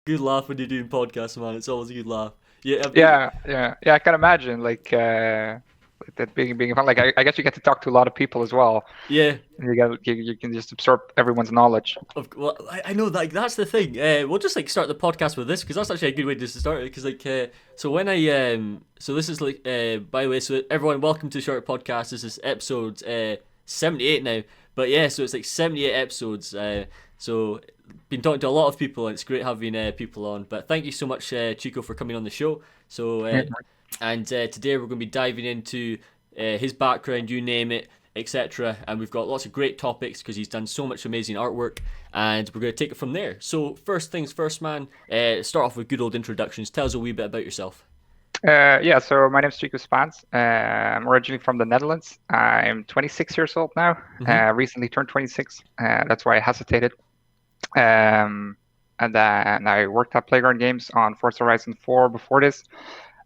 Good laugh when you're doing podcasts, man. It's always a good laugh. Yeah, Yeah. I can imagine like that being fun. Like I guess you get to talk to a lot of people as well. yeah. And you can just absorb everyone's knowledge. Well, I know that that's the thing. We'll just like start the podcast with this because that's actually a good way just to start it. Because so when so this is like by the way, so everyone, welcome to Short Podcast. This is episode 78 now. But yeah, so it's like 78 episodes. So been talking to a lot of people, and it's great having people on. But thank you so much, Chico, for coming on the show. So and today we're going to be diving into his background, you name it, etc. And we've got lots of great topics because he's done so much amazing artwork, and we're going to take it from there. So first things first, man. Start off with good old introductions. Tell us a wee bit about yourself. Yeah, so my name's Chico. I'm originally from the Netherlands. I'm 26 years old now. Recently turned 26. That's why I hesitated. And then I worked at Playground Games on Forza Horizon 4 before this.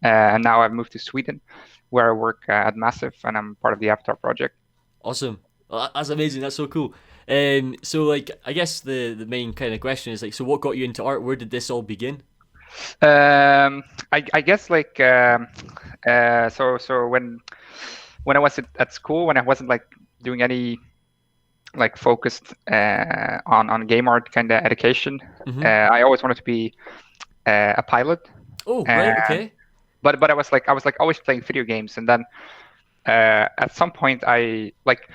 And now I've moved to Sweden, where I work at Massive, and I'm part of the Avatar project. Awesome. Well, that's amazing. That's so cool. So like, I guess the main kind of question is like, so what got you into art? Where did this all begin? I guess so when I was at school, when I wasn't like doing any like focused on game art kind of education, I always wanted to be a pilot. Oh, right, okay. But I was like always playing video games, and then at some point I like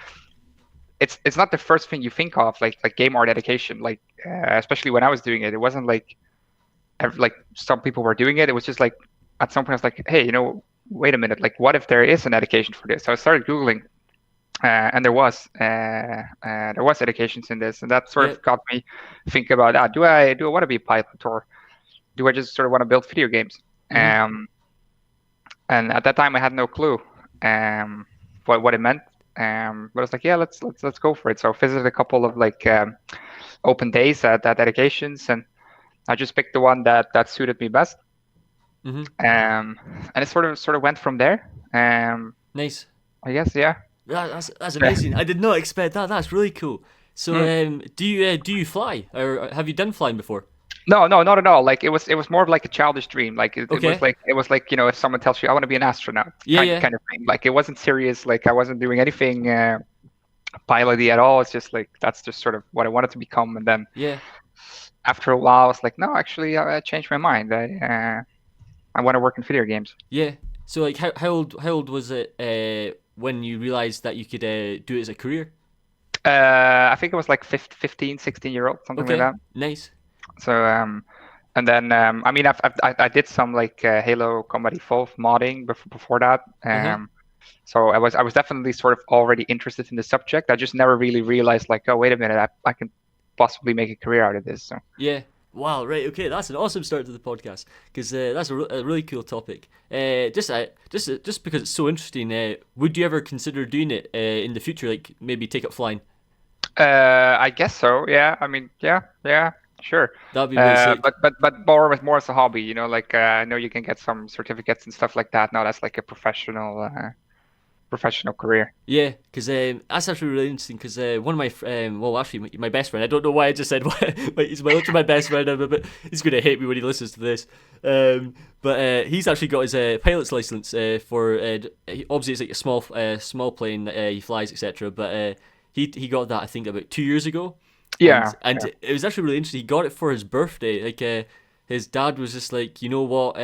it's not the first thing you think of, like game art education, like especially when I was doing it. It wasn't like some people were doing it. It was just like at some point I was like, hey, wait a minute, like what if there is an education for this? So I started Googling, and there was educations in this, and that sort of got me think about, do I want to be a pilot, or do I just sort of want to build video games? And at that time I had no clue what it meant. But I was like, yeah, let's go for it. So I visited a couple of like open days at educations, and I just picked the one that suited me best. And it sort of went from there. Nice. I guess, yeah. That's amazing. I did not expect that. That's really cool. So, do you fly, or have you done flying before? No, not at all. Like it was more of like a childish dream. Like it was like if someone tells you I want to be an astronaut, kind of thing. Like it wasn't serious. Like I wasn't doing anything piloty at all. It's just like that's just sort of what I wanted to become. And then after a while, I was like, no, actually, I changed my mind. I want to work in video games. Yeah. So like, how old was it when you realized that you could do it as a career? I think it was like 15, 16-year-old, something like that. Nice. So and then I mean I did some like Halo Combat Evolved modding before that. So I was definitely sort of already interested in the subject. I just never really realized like, oh, wait a minute, I can possibly make a career out of this. So yeah. Wow, right, okay, that's an awesome start to the podcast because that's a really cool topic. Just because it's so interesting, would you ever consider doing it in the future, like maybe take up flying? I guess so. Yeah, I mean, yeah, sure. That'd be really sick. But more as a hobby, I know you can get some certificates and stuff like that. Now that's like a professional career. Yeah, because that's actually really interesting. Because one of my well, actually, my best friend. I don't know why I just said he's literally my best friend ever, but he's gonna hate me when he listens to this. But he's actually got his pilot's license for obviously it's like a small plane that he flies, etc. But he got that I think about 2 years ago. Yeah, and it was actually really interesting. He got it for his birthday. Like his dad was just like, you know what,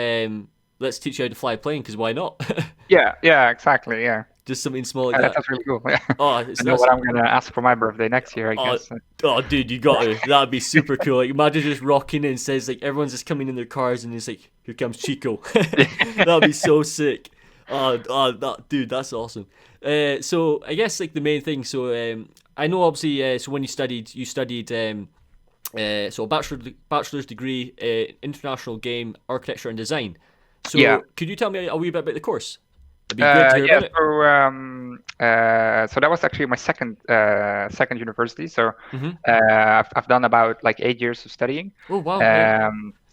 let's teach you how to fly a plane because why not? yeah, exactly, yeah. Just something small like that. That's really cool. Yeah. Oh, I know what I'm gonna ask for my birthday next year, I guess. Oh, dude, you got to. That'd be super cool. Like, imagine just rocking in and says like everyone's just coming in their cars and it's like, here comes Chico. That'd be so sick. Dude, that's awesome. So I guess like the main thing. So I know obviously. So when you studied so a bachelor's degree international game architecture and design. So could you tell me a wee bit about the course? It'd be great to hear about it. So that was actually my second university. So I've done about like 8 years of studying. Oh wow!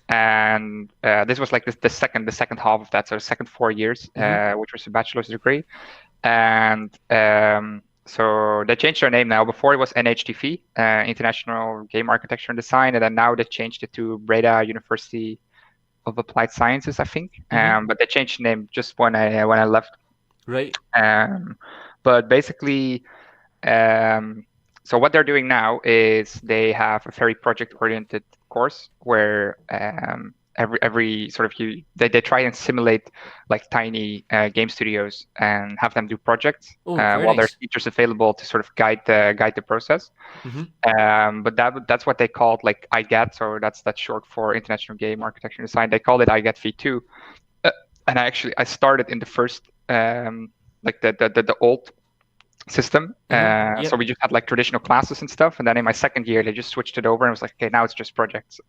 And this was like the second half of that, so the second 4 years, which was a bachelor's degree. And So they changed their name now. Before it was NHTV, International Game Architecture and Design, and then now they changed it to Breda University of Applied Sciences, I think. But they changed the name just when I left. Right. But basically, so what they're doing now is they have a very project-oriented course where every sort of they try and simulate like tiny game studios and have them do projects while there's teachers available to sort of guide the process. But that's what they called like IGAT, so that's short for International Game Architecture and Design. They called it IGAT V2, and I started in the first like the old system. So we just had like traditional classes and stuff, and then in my second year they just switched it over and it was like, okay, now it's just projects.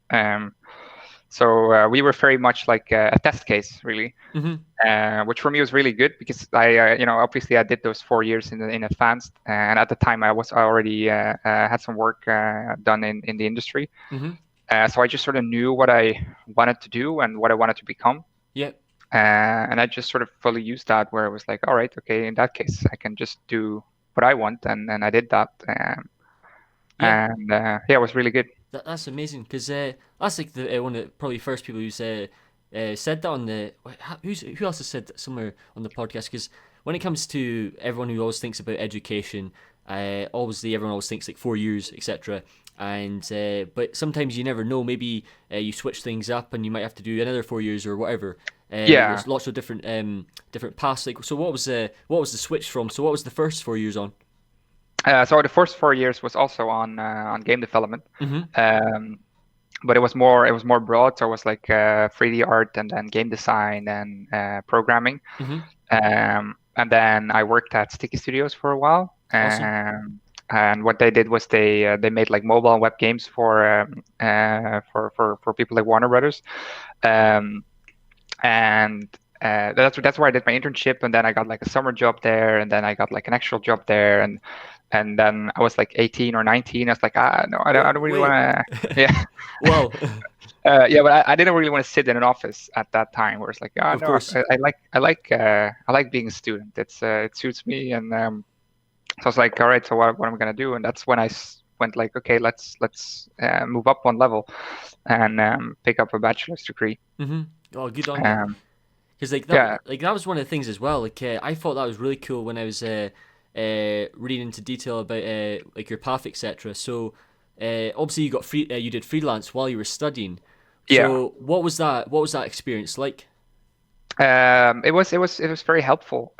So we were very much like a test case, really, which for me was really good because obviously I did those 4 years in advanced, and at the time I already had some work done in the industry. So I just sort of knew what I wanted to do and what I wanted to become. And I just sort of fully used that, where it was like, all right, okay, in that case, I can just do what I want, and I did that. And it was really good. That's amazing, because that's like the one of the probably first people who said that on the who else has said that somewhere on the podcast, because when it comes to everyone who always thinks about education, everyone always thinks like 4 years, etc. And but sometimes you never know, maybe you switch things up and you might have to do another 4 years or whatever. There's lots of different paths. Like, so what was the switch from? So what was the first 4 years on? So the first 4 years was also on game development, but it was more broad. So it was like 3D art and then game design and programming. And then I worked at Sticky Studios for a while. Awesome. And what they did was they made like mobile and web games for people like Warner Brothers. And that's where I did my internship, and then I got like a summer job there, and then I got like an actual job there, and then I was like 18 or 19. I was like, no, I don't really want to. Yeah. Wow. But I didn't really want to sit in an office at that time. Where it's like, Of course. I like being a student. It suits me, and so I was like, all right, so what am I gonna do? And that's when I went like, okay, let's move up one level and pick up a bachelor's degree. Oh, good on you. Because that was one of the things as well. Like I thought that was really cool when I was reading into detail about like your path, etc. So obviously you did freelance while you were studying. So what was that experience like? It was very helpful.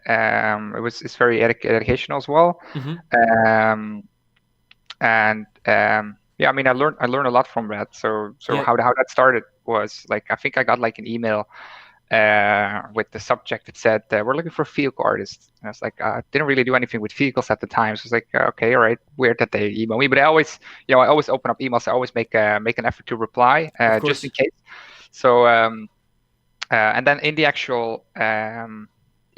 It's very educational as well. I mean, I learned a lot from that. So how that started was like, I think I got like an email with the subject that said we're looking for vehicle artists. And I was like, I didn't really do anything with vehicles at the time, so it's like, okay, all right, weird that they email me, but I always open up emails. I always make an effort to reply just in case. So and then in the actual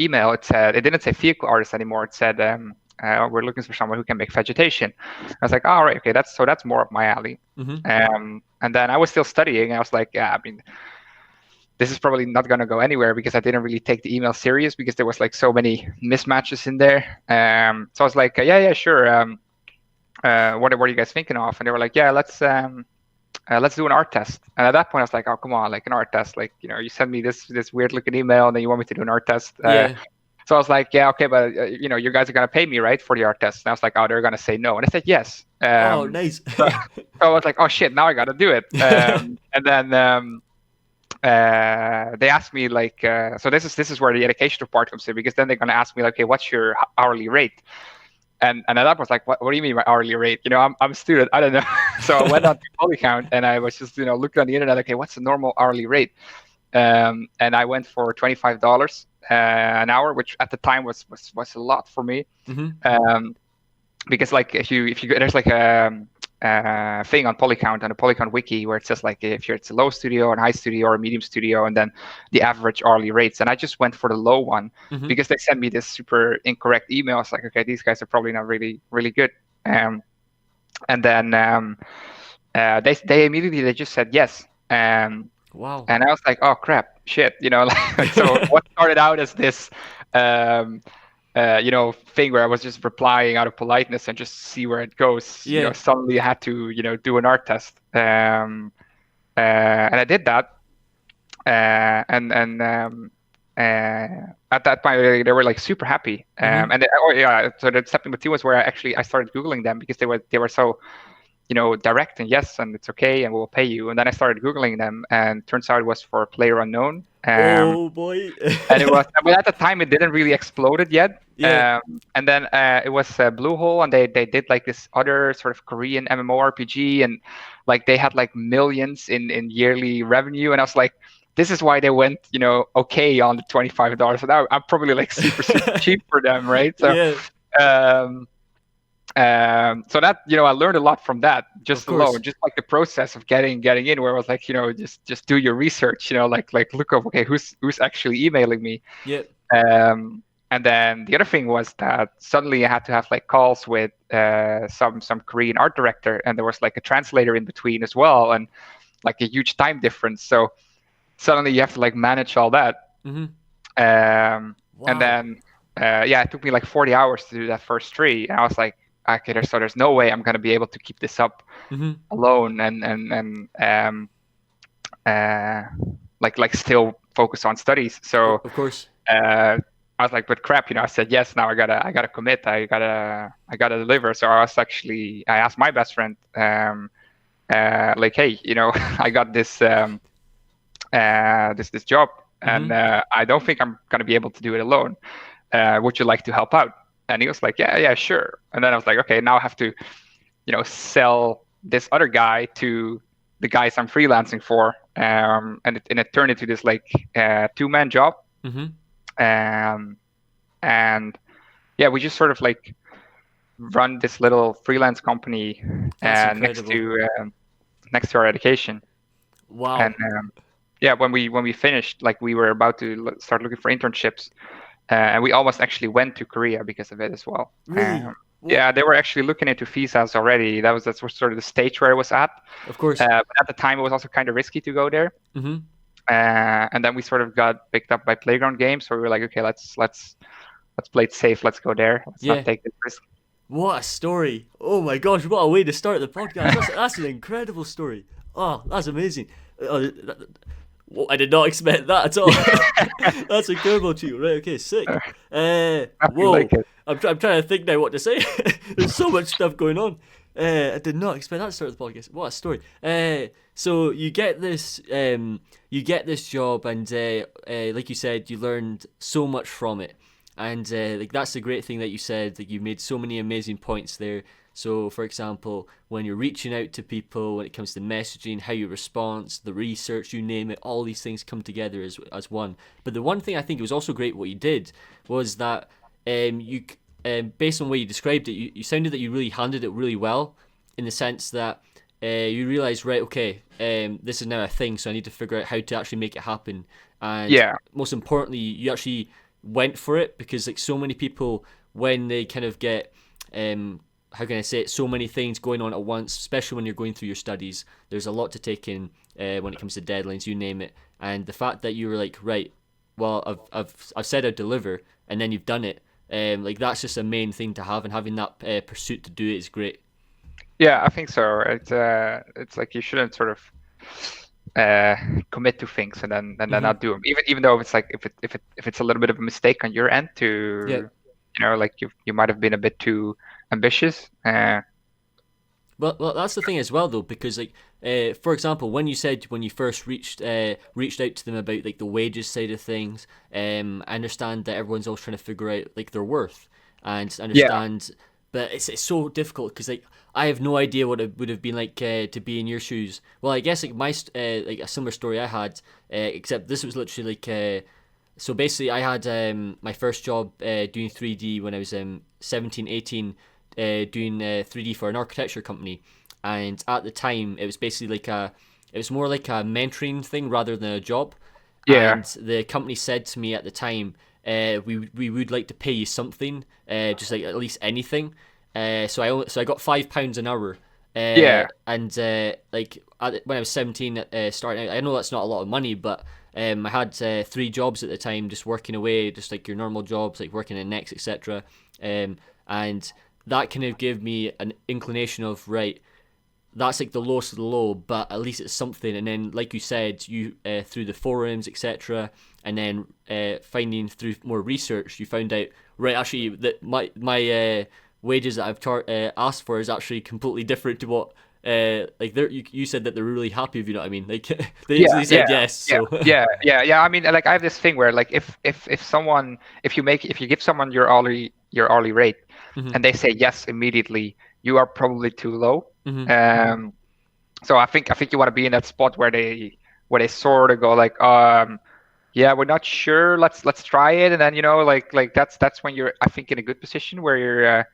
email, it didn't say vehicle artist anymore. It said we're looking for someone who can make vegetation. I was like, all right, okay, that's more up my alley. And then I was still studying, and I was like, I mean, this is probably not going to go anywhere, because I didn't really take the email serious because there was like so many mismatches in there. So I was like, yeah, sure. What are you guys thinking of? And they were like, yeah, let's do an art test. And at that point, I was like, oh, come on, like an art test. Like, you send me this weird looking email, and then you want me to do an art test. So I was like, yeah, okay, but you guys are gonna pay me, right, for the art test? And I was like, oh, they're gonna say no, and I said yes. Oh, nice. So I was like, oh shit, now I gotta do it. And then they asked me like, so this is where the educational part comes in, because then they're gonna ask me like, okay, what's your hourly rate? And that was like, what do you mean by hourly rate? I'm a student, I don't know. So I went on to Polycount, and I was just looking on the internet, okay, what's the normal hourly rate? And I went for $25 an hour, which at the time was a lot for me. Because like if you go, there's like a thing on Polycount, on the Polycount wiki, where it says like if it's a low studio, an high studio, or a medium studio, and then the average hourly rates. And I just went for the low one because they sent me this super incorrect email. I was like, okay, these guys are probably not really good. And then they immediately just said yes. Wow. And I was like, oh crap, shit, so what started out as this thing where I was just replying out of politeness and just see where it goes. Yeah. Suddenly I had to, do an art test. And I did that. And at that point they were like super happy. Mm-hmm. And so the step number two was where I started Googling them because they were so direct and yes, and it's okay, and we'll pay you. And then I started Googling them, and turns out it was for Player Unknown. Oh boy. And it was, but at the time it didn't really exploded yet. Yeah. And then it was Bluehole, and they did like this other sort of Korean MMORPG, and like they had like millions in yearly revenue, and I was like, this is why they went, okay on the $25. So now I'm probably like super cheap for them, right? So. Yeah. So that I learned a lot from that just Of course. alone, just like the process of getting in, where I was like, just do your research, like look up, okay, who's actually emailing me. Yeah. And then the other thing was that suddenly I had to have like calls with some Korean art director, and there was like a translator in between as well, and like a huge time difference. So suddenly you have to like manage all that. Mm-hmm. Wow. Wow. And then it took me like 40 hours to do that first tree, and I was like, okay, there's no way I'm gonna be able to keep this up Mm-hmm. alone and like still focus on studies. So Of course. I was like, but crap, I said yes. Now I gotta commit. I gotta deliver. So I asked my best friend, like, hey, I got this this job, and I don't think I'm gonna be able to do it alone. Would you like to help out? And he was like, yeah, sure. And then I was like, okay, now I have to, sell this other guy to the guys I'm freelancing for, and it turned into this like two-man job. Mm-hmm. And yeah, we just sort of like run this little freelance company next to our education. Wow. And when we finished, like we were about to start looking for internships. And we almost actually went to Korea because of it as well. Really? Yeah, they were actually looking into visas already. That's sort of the stage where it was at. Of course. But at the time, it was also kind of risky to go there. Mm-hmm. And then we sort of got picked up by Playground Games, so we were like, okay, let's play it safe. Let's go there. Let's not take this risk. What a story! Oh my gosh, what a way to start the podcast. That's an incredible story. Oh, that's amazing. I did not expect that at all. That's incredible, Chico. Right, okay, sick. Whoa. Like I'm trying to think now what to say. There's so much stuff going on. I did not expect that to start the podcast. What a story. So you get this job, and like you said, you learned so much from it. And like that's the great thing that you said, that you made so many amazing points there. So, for example, when you're reaching out to people, when it comes to messaging, how you respond, the research, you name it, all these things come together as one. But the one thing I think it was also great what you did was that you, based on the way you described it, you sounded that you really handled it really well, in the sense that you realised, right, okay, this is now a thing, so I need to figure out how to actually make it happen. And most importantly, you actually went for it, because like so many people, when they kind of get how can I say it, so many things going on at once, especially when you're going through your studies, there's a lot to take in when it comes to deadlines, you name it. And the fact that you were like, right, well, I've said I'd deliver, and then you've done it, like that's just a main thing to have, and having that pursuit to do it is great. Yeah, I think so. It's like you shouldn't sort of commit to things and then not do them, even though it's like if it's a little bit of a mistake on your end to like you might have been a bit too ambitious. Well, that's the thing as well, though, because like, for example, when you said when you first reached out to them about like the wages side of things, I understand that everyone's always trying to figure out like their worth, and understand, but it's so difficult because like I have no idea what it would have been like to be in your shoes. Well, I guess like my like a similar story I had, except this was literally like. So basically, I had my first job doing 3D when I was 17, 18, doing 3D for an architecture company. And at the time, it was basically it was more like a mentoring thing rather than a job. Yeah. And the company said to me at the time, we would like to pay you something, just like at least anything. So I got £5 an hour. Yeah. And like when I was 17, starting out, I know that's not a lot of money, but I had 3 jobs at the time, just working away, just like your normal jobs, like working in Next, etc. And that kind of gave me an inclination of, right, that's like the lowest of the low, but at least it's something. And then, like you said, you through the forums, etc., and then finding through more research, you found out, right, actually that my wages that I've asked for is actually completely different to what like you said that they're really happy if you know what I mean. Like they Yeah, instantly yeah, said yes. yeah, So yeah. I mean, like I have this thing where like if you give someone your hourly rate hmm and they say yes immediately, you are probably too low. hmm Um, so I think you want to be in that spot where they sort of go like, yeah, we're not sure. Let's try it, and then like that's when you're, I think, in a good position where you're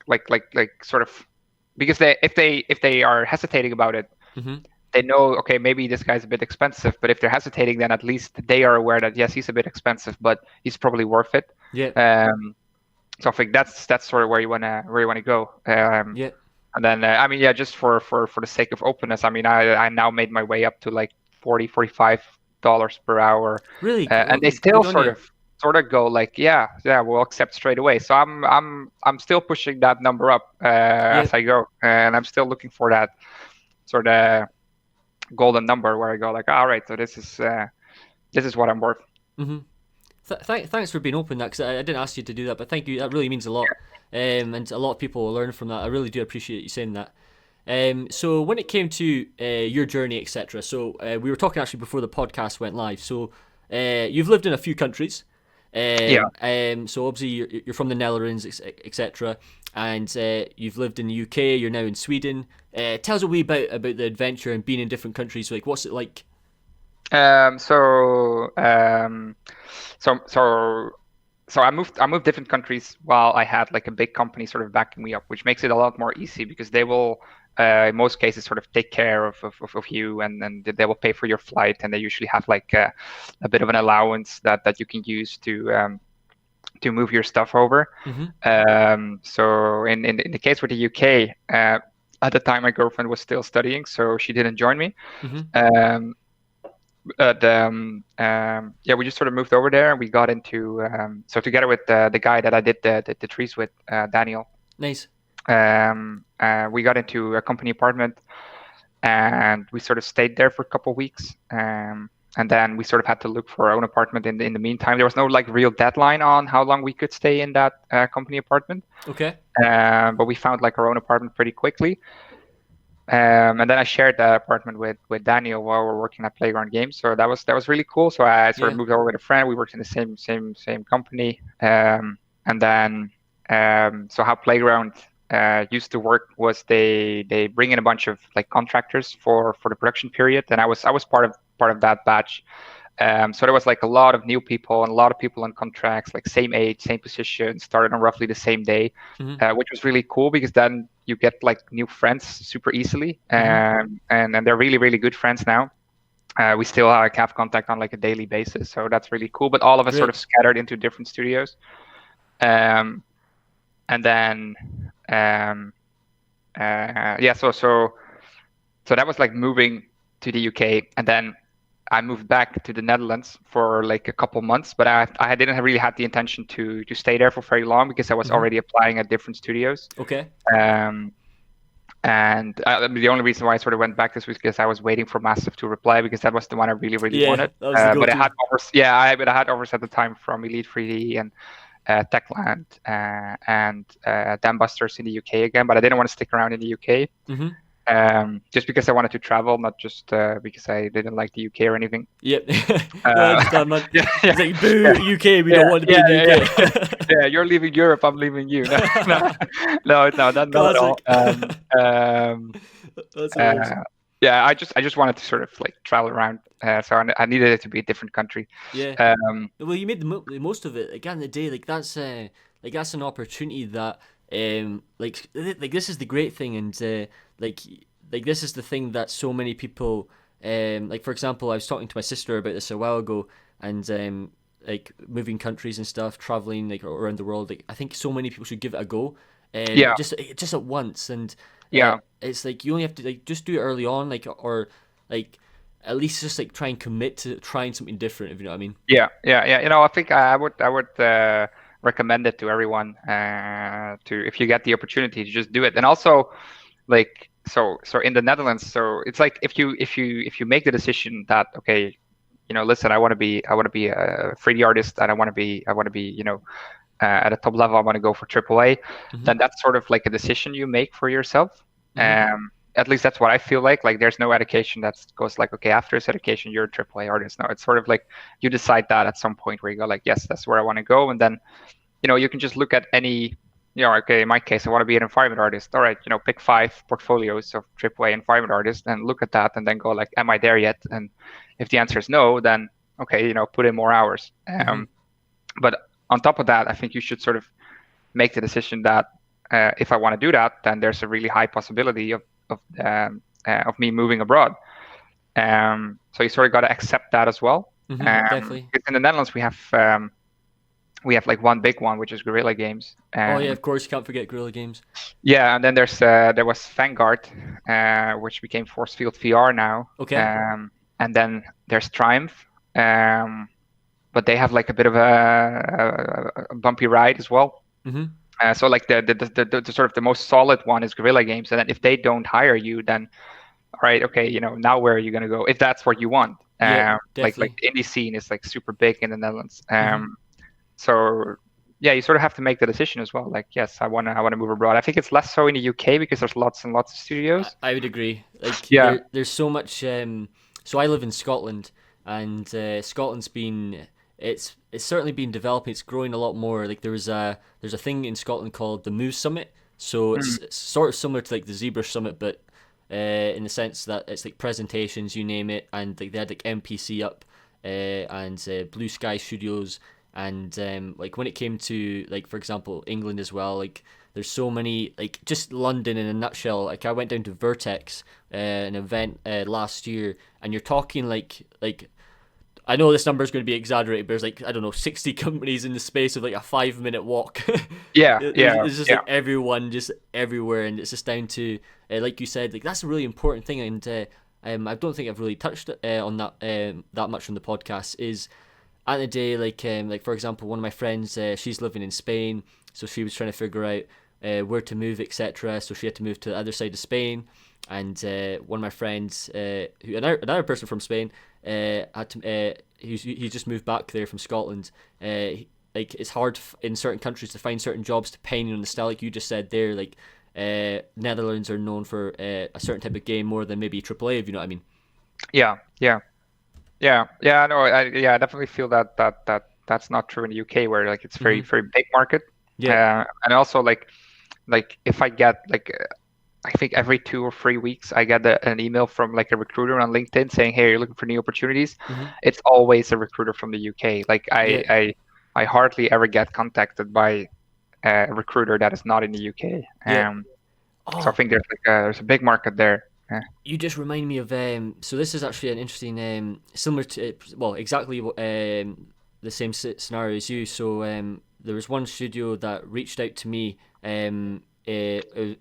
like sort of, because if they are hesitating about it, hmm they know, okay, maybe this guy's a bit expensive, but if they're hesitating, then at least they are aware that yes, he's a bit expensive, but he's probably worth it. yeah So I think that's sort of where you wanna go. yeah And then I mean, yeah, just for the sake of openness, I mean, I now made my way up to like 40-45 dollars per hour, really and they still good on sort you. of sort of go like, yeah, we'll accept straight away. So I'm still pushing that number up Yeah. as I go, and I'm still looking for that sort of golden number where I go like, all right, so this is what I'm worth. hmm Thanks for being open that, because I didn't ask you to do that, but thank you. That really means a lot, and a lot of people will learn from that. I really do appreciate you saying that. So when it came to your journey, etc. So we were talking actually before the podcast went live. So you've lived in a few countries. Yeah. So obviously you're from the Netherlands, etc. And you've lived in the UK. You're now in Sweden. Tell us a wee about the adventure and being in different countries. Like, what's it like? Um, so um, so so so I moved different countries while I had like a big company sort of backing me up, which makes it a lot more easy because they will, in most cases, sort of take care of you, and they will pay for your flight, and they usually have like a bit of an allowance that you can use to move your stuff over. hmm So in the case with the UK, at the time my girlfriend was still studying, so she didn't join me. hmm Um, yeah, we just sort of moved over there, and we got into, so together with the guy that I did the trees with, Daniel, Nice. we got into a company apartment, and we sort of stayed there for a couple of weeks. And then we sort of had to look for our own apartment in the meantime. There was no like real deadline on how long we could stay in that company apartment, Okay. but we found like our own apartment pretty quickly. And then I shared that apartment with Daniel while we were working at Playground Games. So that was really cool. So I sort of Yeah. moved over with a friend. We worked in the same company. And then so how Playground used to work was they bring in a bunch of like contractors for the production period, and I was part of that batch. So there was like a lot of new people and a lot of people on contracts, like same age, same position, started on roughly the same day, hmm which was really cool because then you get like new friends super easily, hmm and they're really really good friends now. We still have contact on like a daily basis, so that's really cool. But all of us sort Great. of scattered into different studios, um, and then yeah, so that was like moving to the UK, and then I moved back to the Netherlands for like a couple months, but I didn't really have the intention to stay there for very long because I was hmm already applying at different studios. Okay. Um, and the only reason why I sort of went back this was because I was waiting for Massive to reply because that was the one I really really Yeah, wanted. that was the But I go-to. had offers, yeah, but I had offers at the time from Elite 3D and Techland and Dambusters in the UK again, but I didn't want to stick around in the UK. hmm Just because I wanted to travel, not just because I didn't like the UK or anything. Yep. No, I understand, man. Yeah, It's like, boo, UK, we yeah, don't want to be yeah, in the yeah, UK. yeah. You're leaving Europe, I'm leaving you. No, not at all. Classic. Um, That's hilarious. yeah, I just wanted to sort of like travel around, so I needed it to be a different country. Yeah. Um, Well, you made the most of it. Like, at the end of the day, like that's an opportunity that like this is the great thing, and like like this is the thing that so many people like, for example, I was talking to my sister about this a while ago, and like moving countries and stuff, traveling like around the world. Like, I think so many people should give it a go. Yeah, just at once, and yeah, it's like you only have to like just do it early on, like or like at least just like try and commit to trying something different, if you know what I mean. yeah. I think I would recommend it to everyone to if you get the opportunity to just do it. And also, like so in the Netherlands, so it's like if you make the decision that okay, listen, I want to be a 3D artist, and I want to be at a top level, I want to go for AAA, Hmm. then that's sort of like a decision you make for yourself. Hmm. At least that's what I feel like. Like there's no education that goes like, okay, after this education, you're a AAA artist. No, it's sort of like you decide that at some point where you go like, yes, that's where I want to go. And then, you can just look at any, okay, in my case, I want to be an environment artist. All right, pick 5 portfolios of AAA environment artists and look at that and then go like, am I there yet? And if the answer is no, then okay, put in more hours. Hmm. But on top of that, I think you should sort of make the decision that if I want to do that, then there's a really high possibility of me moving abroad. So you sort of got to accept that as well. Definitely. Because in the Netherlands we have like one big one, which is Guerrilla Games. Oh yeah, of course you can't forget Guerrilla Games. Yeah, and then there was Vanguard, which became Force Field VR now. Okay. And then there's Triumph, but they have like a bit of a bumpy ride as well. Hmm. So like the sort of the most solid one is Guerrilla Games, and then if they don't hire you, then all right, okay, now where are you gonna go if that's what you want? Yeah, Like definitely. the indie scene is like super big in the Netherlands. Hmm. So yeah, you sort of have to make the decision as well. Like yes, I wanna move abroad. I think it's less so in the UK because there's lots and lots of studios. I would agree. Like Yeah. there's so much. So I live in Scotland, and Scotland's been it's certainly been developing. It's growing a lot more. Like there's a thing in Scotland called the Move Summit. So Mm. it's sort of similar to like the Zebra Summit, but in the sense that it's like presentations, you name it, and like they had like MPC up, and Blue Sky Studios, and like when it came to like for example England as well, like there's so many like just London in a nutshell. Like I went down to Vertex, an event last year, and you're talking like I know this number is going to be exaggerated, but there's like I don't know 60 companies in the space of like a 5 minute walk. Yeah, yeah, It's just yeah. like everyone just everywhere, and it's just down to like you said, like that's a really important thing, and I don't think I've really touched on that much on the podcast. Is at the day, like for example, one of my friends, she's living in Spain, so she was trying to figure out where to move, etc. So she had to move to the other side of Spain, and one of my friends, another person from Spain, had to he just moved back there from Scotland. Like it's hard in certain countries to find certain jobs depending on the style, like you just said there. Like Netherlands are known for a certain type of game more than maybe AAA, if you know what I mean. Yeah, yeah. Yeah. No, I definitely feel that's not true in the UK, where like it's very, Hmm. very big market. Yeah. And also like if I get like I think every 2 or 3 weeks I get an email from like a recruiter on LinkedIn saying, "Hey, you're looking for new opportunities." Hmm. It's always a recruiter from the UK. Like Yeah. I hardly ever get contacted by a recruiter that is not in the UK. Yeah. So I Oh, think there's a big market there. you just remind me of so this is actually an interesting similar to well exactly the same scenario as you. So there was one studio that reached out to me in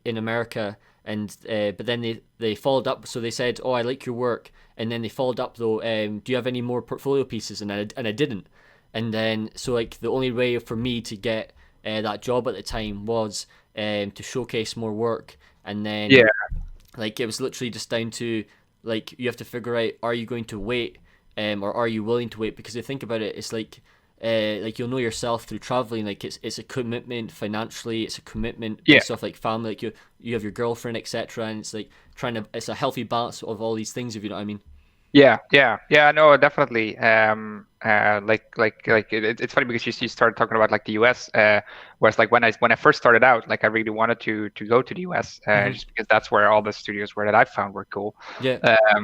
America, and but then they followed up. So they said, "Oh, I like your work," and then they followed up though. Do you have any more portfolio pieces? And I didn't. And then so like the only way for me to get that job at the time was to showcase more work, and then Yeah, like it was literally just down to like you have to figure out, are you going to wait, or are you willing to wait? Because you think about it, it's like you'll know yourself through traveling. Like it's a commitment financially, it's a commitment yeah. based off like family. Like you have your girlfriend, etc. And it's like it's a healthy balance of all these things, if you know what I mean. Yeah. No, definitely. It's funny because you started talking about like the US, whereas like when I first started out, like I really wanted to go to the US, Hmm. just because that's where all the studios were that I found were cool, Yeah.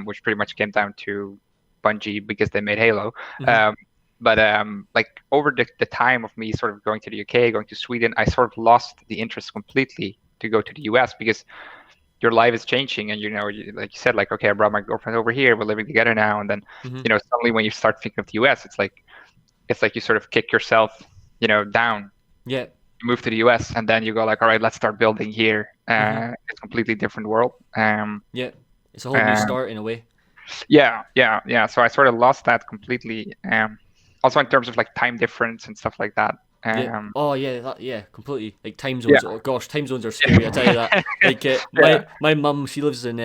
which pretty much came down to Bungie because they made Halo. Hmm. Um, but like over the time of me sort of going to the UK, going to Sweden, I sort of lost the interest completely to go to the US because your life is changing, and like you said, like okay, I brought my girlfriend over here, we're living together now, and then Hmm. suddenly when you start thinking of the US, it's like you sort of kick yourself down, Yeah. you move to the US, and then you go like, all right, let's start building here. It's a completely different world. Yeah, it's a whole new start in a way. Yeah. So I sort of lost that completely. Also in terms of like time difference and stuff like that. Yeah. Oh yeah, completely. Like time zones. Yeah. Oh gosh, time zones are scary. I tell you that. Like my mum, she lives in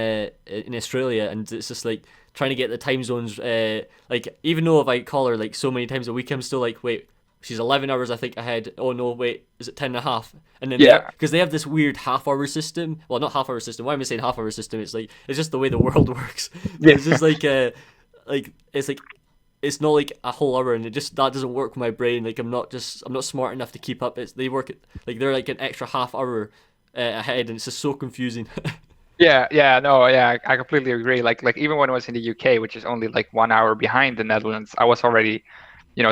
Australia, and it's just like trying to get the time zones. Like even though if I call her like so many times a week, I'm still like, wait, she's 11 hours I think ahead. Oh no, wait, is it 10 and a half? And then because they have this weird half-hour system. Well, not half-hour system. Why am I saying half-hour system? It's like it's just the way the world works. It's just like it's like. It's not like a whole hour, and that doesn't work with my brain. Like I'm not smart enough to keep up. They work like they're like an extra half hour ahead, and it's just so confusing. I completely agree. Like even when I was in the UK, which is only like 1 hour behind the Netherlands, I was already,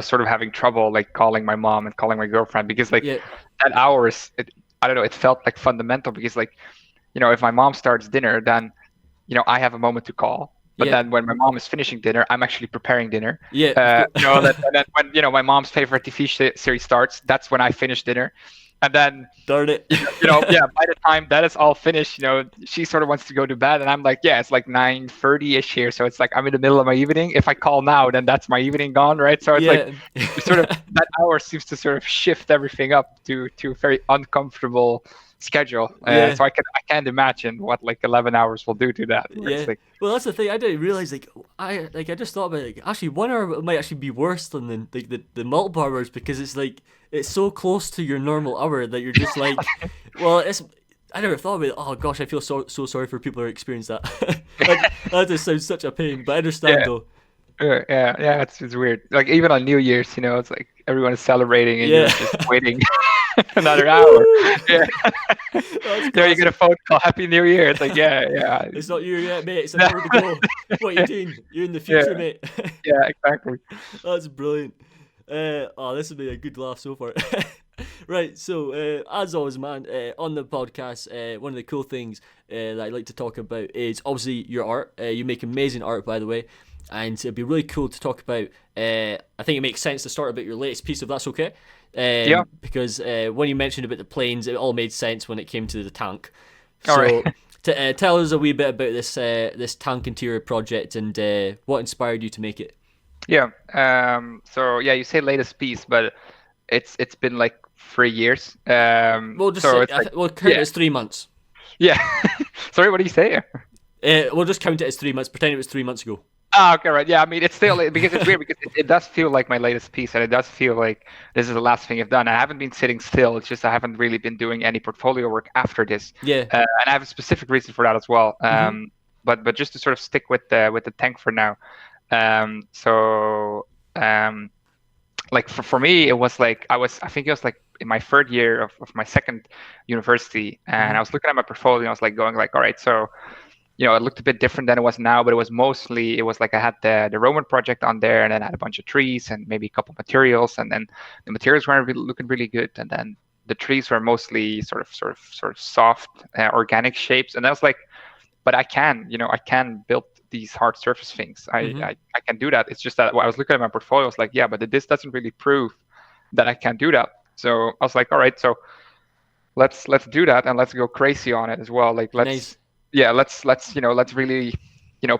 sort of having trouble like calling my mom and calling my girlfriend because like that hour I don't know, it felt like fundamental because like, if my mom starts dinner, then, I have a moment to call. But then when my mom is finishing dinner, I'm actually preparing dinner. And then when my mom's favorite TV series starts, that's when I finish dinner. And then darn it, by the time that is all finished, she sort of wants to go to bed, and I'm like, it's like 9:30ish here, so it's like I'm in the middle of my evening. If I call now, then that's my evening gone, right? So it's like sort of that hour seems to sort of shift everything up to a very uncomfortable schedule. So I can't imagine what like 11 hours will do to that. Like, well, that's the thing. I didn't realize I just thought about it, like, actually 1 hour might actually be worse than the multiple hours, because it's like it's so close to your normal hour that you're just like, well, I never thought about it. Oh gosh, I feel so sorry for people who experience that. That just sounds such a pain, but I understand though. It's weird. Like even on New Year's, it's like everyone is celebrating and you're just waiting another hour. You get a phone call, Happy New Year. It's like It's not you yet, mate. It's an hour to go. What are you doing? You're in the future, mate. Exactly. That's brilliant. This has been a good laugh so far. Right, so as always, man, on the podcast, one of the cool things that I'd like to talk about is obviously your art. You make amazing art, by the way. And it'd be really cool to talk about. I think it makes sense to start about your latest piece, if that's okay. Because when you mentioned about the planes, it all made sense when it came to the tank. So tell us a wee bit about this tank interior project and what inspired you to make it. So you say latest piece, but it's been like 3 years. We'll just count it as 3 months. Sorry, what do you say? We'll just count it as 3 months. Pretend it was 3 months ago. Okay, right. Yeah, I mean, it's still because it's weird because it does feel like my latest piece, and it does feel like this is the last thing I've done. I haven't been sitting still. It's just I haven't really been doing any portfolio work after this. And I have a specific reason for that as well. But just to sort of stick with the tank for now. Like for me, it was like I think it was like in my third year of my second university, and I was looking at my portfolio and I was like going like, all right, so it looked a bit different than it was now, but it was like I had the Roman project on there, and then I had a bunch of trees and maybe a couple of materials, and then the materials weren't really looking really good, and then the trees were mostly sort of soft organic shapes, and I was like, but I can build these hard surface things. I can do that. It's just that I was looking at my portfolio, I was like, but this doesn't really prove that I can do that. So I was like, all right, so let's do that, and let's go crazy on it as well. Like let's really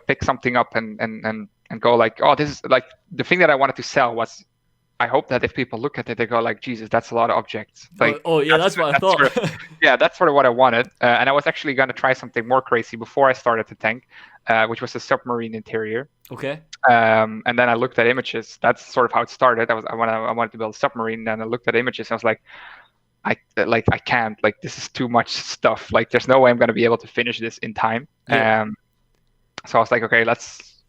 pick something up and go like, oh, this is like the thing that I wanted to sell was, I hope that if people look at it, they go like, Jesus, that's a lot of objects. Like, that's what I thought. That's sort of what I wanted. And I was actually going to try something more crazy before I started the tank, which was a submarine interior. Okay. And then I looked at images. That's sort of how it started. I wanted to build a submarine, and I looked at images, and I was like, I can't, like, this is too much stuff. Like, there's no way I'm going to be able to finish this in time. So I was like, okay, let's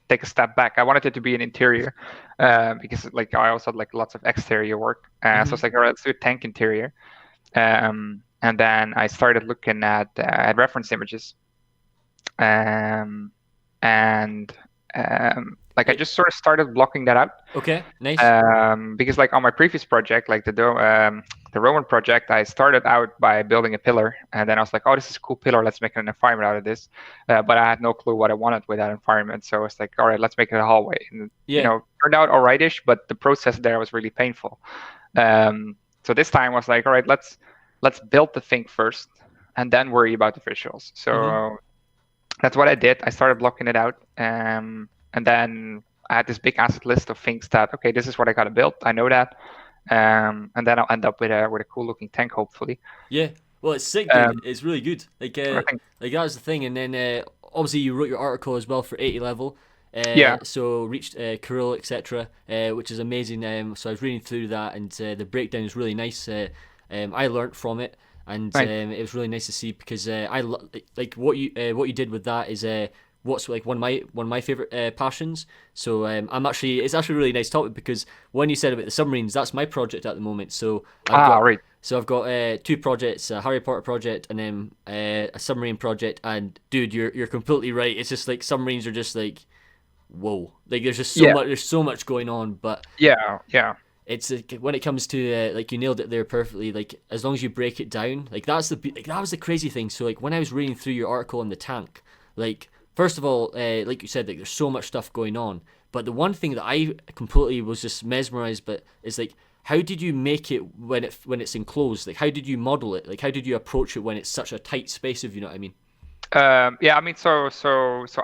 take a step back. I wanted it to be an interior because like I also had like lots of exterior work. So I was like, all right, let's do a tank interior. And then I started looking at reference images. Like I just sort of started blocking that out. Okay, nice. Because like on my previous project, like the Roman project, I started out by building a pillar, and then I was like, oh, this is a cool pillar, let's make an environment out of this. But I had no clue what I wanted with that environment, so it's like, all right, let's make it a hallway. And turned out alrightish, but the process there was really painful. So this time I was like, all right, let's build the thing first and then worry about the visuals. So that's what I did. I started blocking it out, and then I had this big asset list of things that, okay, this is what I got to build. I know that, and then I'll end up with a cool looking tank, hopefully. Yeah. Well, it's sick, dude. It's really good. Like think- that was the thing, and then obviously you wrote your article as well for 80 level. Yeah. So reached Kirill, etc., which is amazing. So I was reading through that, and the breakdown is really nice. I learnt from it, and Right. it was really nice to see because like what you did with that is what's like one of my favorite passions. So it's actually a really nice topic because when you said about the submarines, that's my project at the moment. So Right. So I've got two projects: a Harry Potter project and then a submarine project. And dude, you're completely right. It's just like submarines are just like, whoa! Like there's just so much. There's so much going on, but Yeah. it's when it comes to like you nailed it there perfectly. Like as long as you break it down, like that was the crazy thing. So like when I was reading through your article on the tank, like first of all, like you said, like there's so much stuff going on. But the one thing that I completely was just mesmerized, but is like, how did you make it when it's enclosed? Like how did you model it? Like how did you approach it when it's such a tight space? If you know what I mean. Yeah, I mean, so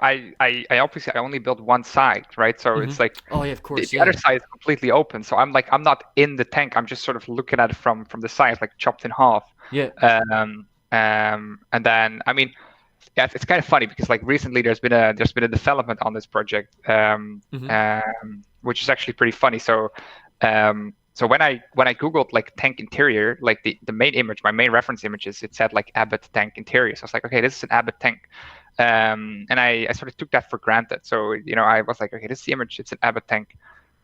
I obviously I only built one side, right? So it's like Oh yeah, of course. the other side is completely open. So I'm not in the tank. I'm just sort of looking at it from the side, like chopped in half. Yeah. And then I mean, yeah, it's kind of funny because like recently there's been a development on this project, which is actually pretty funny. So so when I googled like tank interior, like the main image, my main reference images, it said like Abbott tank interior. So I was like, okay, this is an Abbott tank, and I sort of took that for granted. So I was like, okay, this is the image, it's an Abbott tank,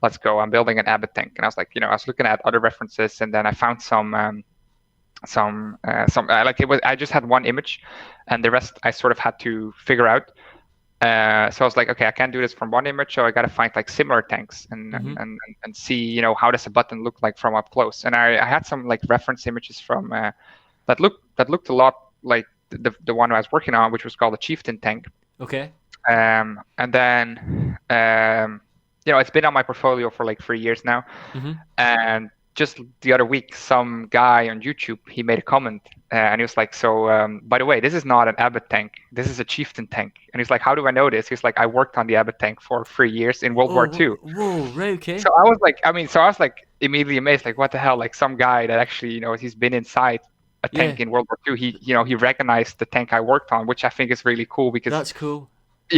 let's go. I'm building an Abbott tank, and I was like, I was looking at other references, and then I found some like it was I just had one image, and the rest I sort of had to figure out. So I was like, okay, I can't do this from one image, so I got to find like similar tanks and see, how does a button look like from up close. And I had some like reference images from that looked a lot like the one I was working on, which was called the Chieftain tank. Okay. And then it's been on my portfolio for like 3 years now, and just the other week, some guy on YouTube, he made a comment, and he was like, so, by the way, this is not an Abbott tank. This is a Chieftain tank. And he's like, how do I know this? He's like, I worked on the Abbott tank for 3 years in World War II. Whoa, right, okay. So I was like, immediately amazed, like, what the hell? Like some guy that actually, he's been inside a tank in World War II. He recognized the tank I worked on, which I think is really cool because that's cool.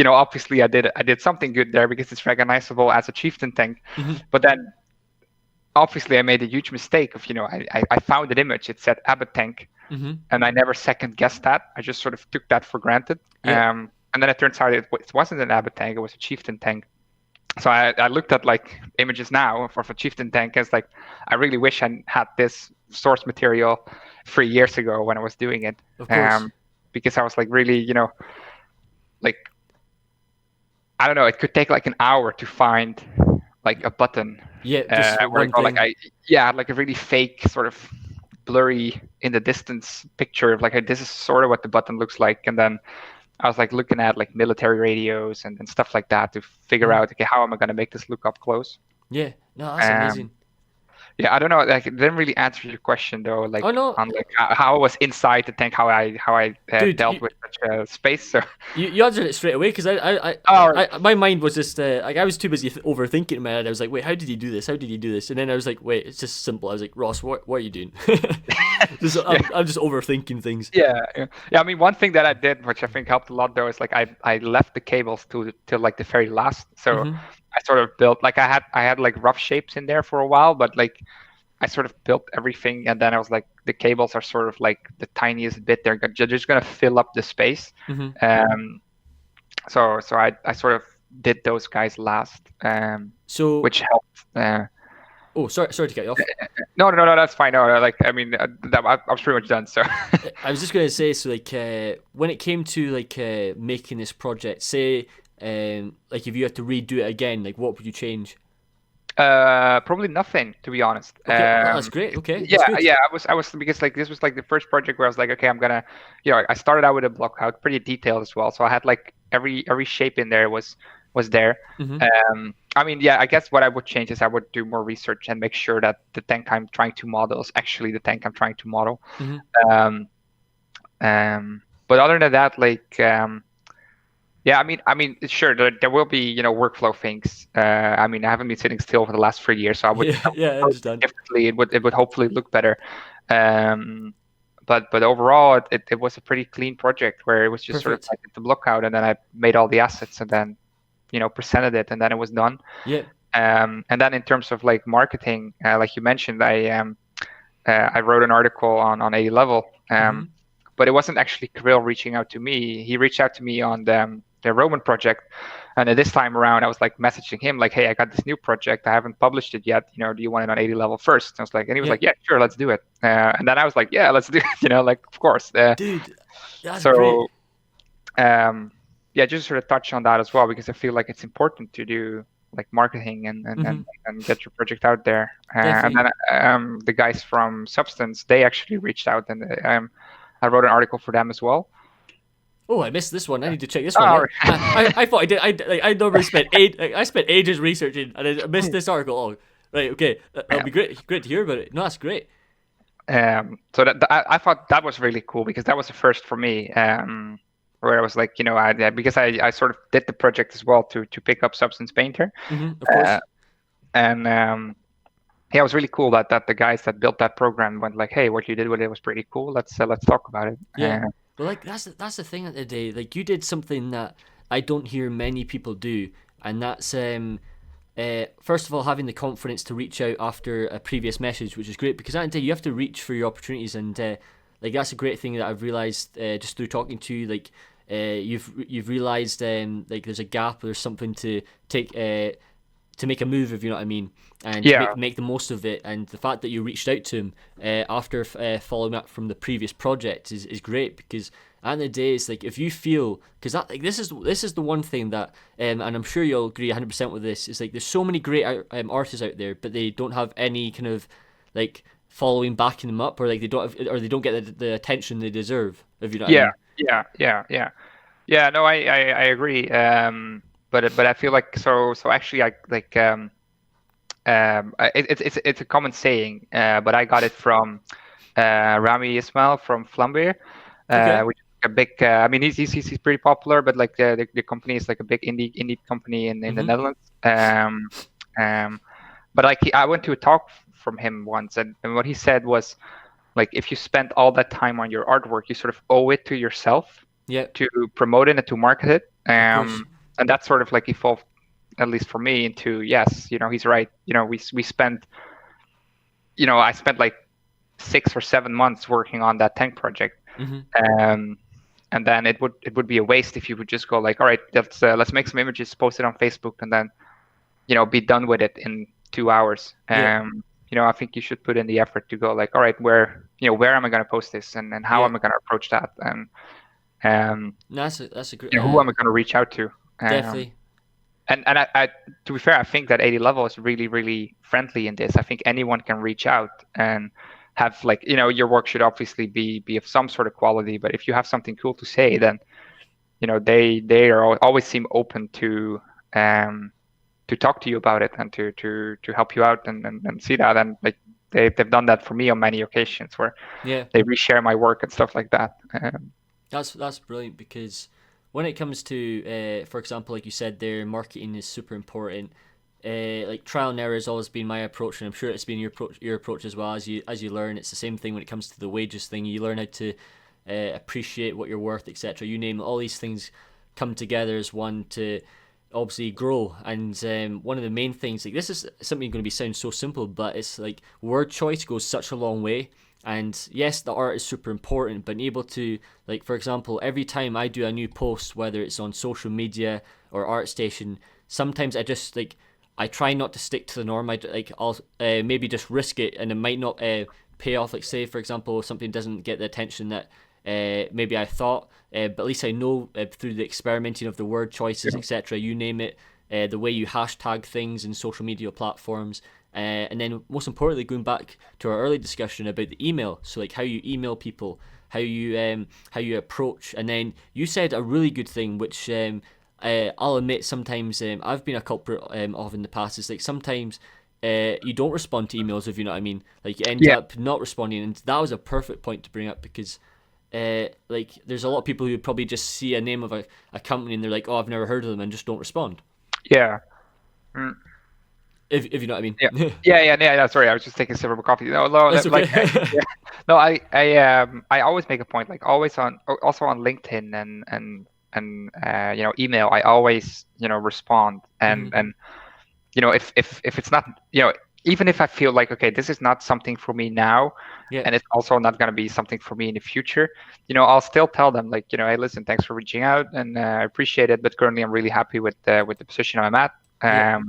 Obviously I did something good there because it's recognizable as a Chieftain tank. But then obviously I made a huge mistake of, I found an image, it said Abbott tank, and I never second guessed that. I just sort of took that for granted. And then it turns out it wasn't an Abbott tank, it was a Chieftain tank. So I looked at like images now for a Chieftain tank, and it's like, I really wish I had this source material 3 years ago when I was doing it. Of course. Because I was like really, like, I don't know, it could take like an hour to find like a button. Yeah, just one thing. Like a really fake sort of blurry in the distance picture of like, this is sort of what the button looks like. And then I was like looking at like military radios and stuff like that to figure out, okay, how am I going to make this look up close? Yeah, no, that's amazing. Yeah, I don't know. Like, it didn't really answer your question though. Like, on like how I was inside the tank, how I dealt with such a space. So you answered it straight away because my mind was just like I was too busy overthinking in my head. I was like, wait, how did he do this? How did he do this? And then I was like, wait, it's just simple. I was like, Ross, what are you doing? I'm just overthinking things. Yeah. I mean, one thing that I did, which I think helped a lot though, is like I left the cables till like the very last. So I sort of built like I had like rough shapes in there for a while, but like I sort of built everything, and then I was like, the cables are sort of like the tiniest bit. They're just gonna fill up the space. So I sort of did those guys last. Which helped. Oh, sorry to cut you off. No, that's fine. No, like I mean, I was pretty much done. So I was just gonna say, so like when it came to like making this project, say like if you had to redo it again, like what would you change? Probably nothing, to be honest. Okay, that's great. Okay. Yeah. I was because like this was like the first project where I was like, okay, I'm gonna, I started out with a block out, pretty detailed as well. So I had like every shape in there was was there. Mm-hmm. I mean, yeah, I guess what I would change is I would do more research and make sure that the tank I'm trying to model is actually the tank I'm trying to model. Mm-hmm. Um, but other than that, like, yeah, I mean, sure, there will be, workflow things. I mean, I haven't been sitting still for the last 3 years, so I would Yeah, yeah, I approach it understand. differently. It would hopefully look better. But overall, it was a pretty clean project where it was just sort of Perfect. like the lookout, and then I made all the assets, and then presented it, and then it was done. Yeah. And then in terms of like marketing, like you mentioned, I wrote an article on 80 level, Mm-hmm. but it wasn't actually Kirill reaching out to me. He reached out to me on the Roman project, and at this time around, I was like messaging him like, "Hey, I got this new project. I haven't published it yet. Do you want it on 80 level first?" And I was like, and he was Yeah. like, "Yeah, sure, let's do it." And then I was like, "Yeah, let's do it." Like, of course. Dude, that's great. So, yeah, just sort of touch on that as well, because I feel like it's important to do like marketing and Mm-hmm. and get your project out there. And Definitely. then the guys from Substance, they actually reached out, and I wrote an article for them as well. Oh, I missed this one. I need to check this one Oh, out. I thought I did. I normally spent I spent ages researching, and I missed this article. Oh, right. Okay, that'll be great to hear about it. No, that's great. so I thought that was really cool, because that was the first for me, where I was like, because I sort of did the project as well to pick up Substance Painter, Mm-hmm. Of course. and yeah, it was really cool that the guys that built that program went like, "Hey, what you did with it was pretty cool. Let's talk about it." Yeah. Well, like that's the thing at the day. Like you did something that I don't hear many people do, and that's first of all having the confidence to reach out after a previous message, which is great, because at the day you have to reach for your opportunities, and like that's a great thing that I've realized just through talking to you. Like you've realized like there's a gap, or there's something to take. To make a move, if you know what I mean, and to Yeah, make the most of it. And the fact that you reached out to him after following up from the previous project is great, because at the end of the day, it's like if you feel, because that like this is the one thing that and I'm sure you'll agree 100% with this. It's like there's so many great artists out there, but they don't have any kind of like following backing them up, or like they don't have, or they don't get the attention they deserve. If you know what I yeah, mean. yeah. No, I agree. But I feel like so actually I like it's a common saying, but I got it from Rami Ismail from Flambeer, Okay. which is a big. I mean, he's pretty popular, but like the company is like a big indie company in the Mhm. Netherlands. Um, but like I went to a talk from him once, and what he said was like, if you spend all that time on your artwork, you sort of owe it to yourself Yeah. to promote it and to market it. Of course. And that's sort of like evolved, at least for me, into yes, he's right. We spent, I spent like 6 or 7 months working on that tank project. Mhm. And then it would be a waste if you would just go like, all right, let's make some images, post it on Facebook, and then be done with it in 2 hours. Yeah. I think you should put in the effort to go like, all right, where am I going to post this, and how Yeah. am I going to approach that, and No, that's a great. who am I going to reach out to? Definitely. And I to be fair, I think that 80 level is really, really friendly in this. I think anyone can reach out and have like, your work should obviously be of some sort of quality, but if you have something cool to say, then they always seem open to talk to you about it, and to help you out, and see that, and like they've done that for me on many occasions where Yeah. they reshare my work and stuff like that. That's brilliant, because when it comes to, for example, like you said there, marketing is super important. Like trial and error has always been my approach, and I'm sure it's been your approach as well. As you learn, it's the same thing when it comes to the wages thing. You learn how to appreciate what you're worth, etc. You name it, all these things come together as one to obviously grow. And one of the main things, like this is something going to be sound so simple, but it's like word choice goes such a long way. And yes, the art is super important, but being able to, like, for example, every time I do a new post, whether it's on social media or ArtStation, sometimes I just like I try not to stick to the norm. I'll maybe just risk it, and it might not pay off. Like, say for example, something doesn't get the attention that maybe I thought, but at least I know through the experimenting of the word choices, etc. You name it, the way you hashtag things in social media platforms. And then most importantly, going back to our early discussion about the email, so like how you email people, how you approach, and then you said a really good thing, which I'll admit sometimes I've been a culprit of in the past. It's like sometimes you don't respond to emails, if you know what I mean. Like you end Yeah. up not responding, and that was a perfect point to bring up because like there's a lot of people who probably just see a name of a company and they're like, oh, I've never heard of them, and just don't respond. Yeah. Mm. If you know what I mean. Yeah. Yeah. Sorry, I was just taking a sip of coffee. No, That's okay. like, yeah. No, I always make a point, like always also on LinkedIn and email. I always respond Mhm. and if it's not even if I feel like okay, this is not something for me now, Yeah. and it's also not going to be something for me in the future, I'll still tell them like hey, listen, thanks for reaching out and I appreciate it, but currently I'm really happy with the position I'm at. Yeah.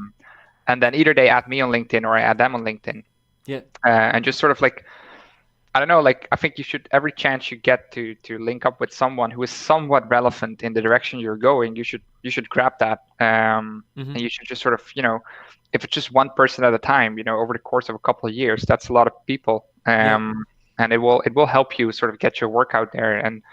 And then either they add me on LinkedIn or I add them on LinkedIn. Yeah. And just sort of like, I don't know, like I think you should, every chance you get to link up with someone who is somewhat relevant in the direction you're going, you should grab that. Mhm. And you should just sort of, if it's just one person at a time, over the course of a couple of years, that's a lot of people. Yeah. And it will help you sort of get your work out there and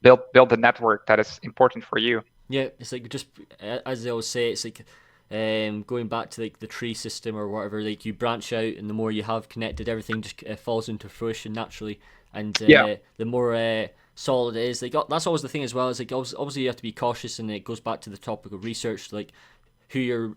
build the network that is important for you. Yeah, it's like just as they always say, it's like going back to like the tree system or whatever. Like you branch out, and the more you have connected, everything just falls into fruition naturally. And Yeah. the more solid it is, like that's always the thing as well. Is like obviously you have to be cautious, and it goes back to the topic of research, like who you're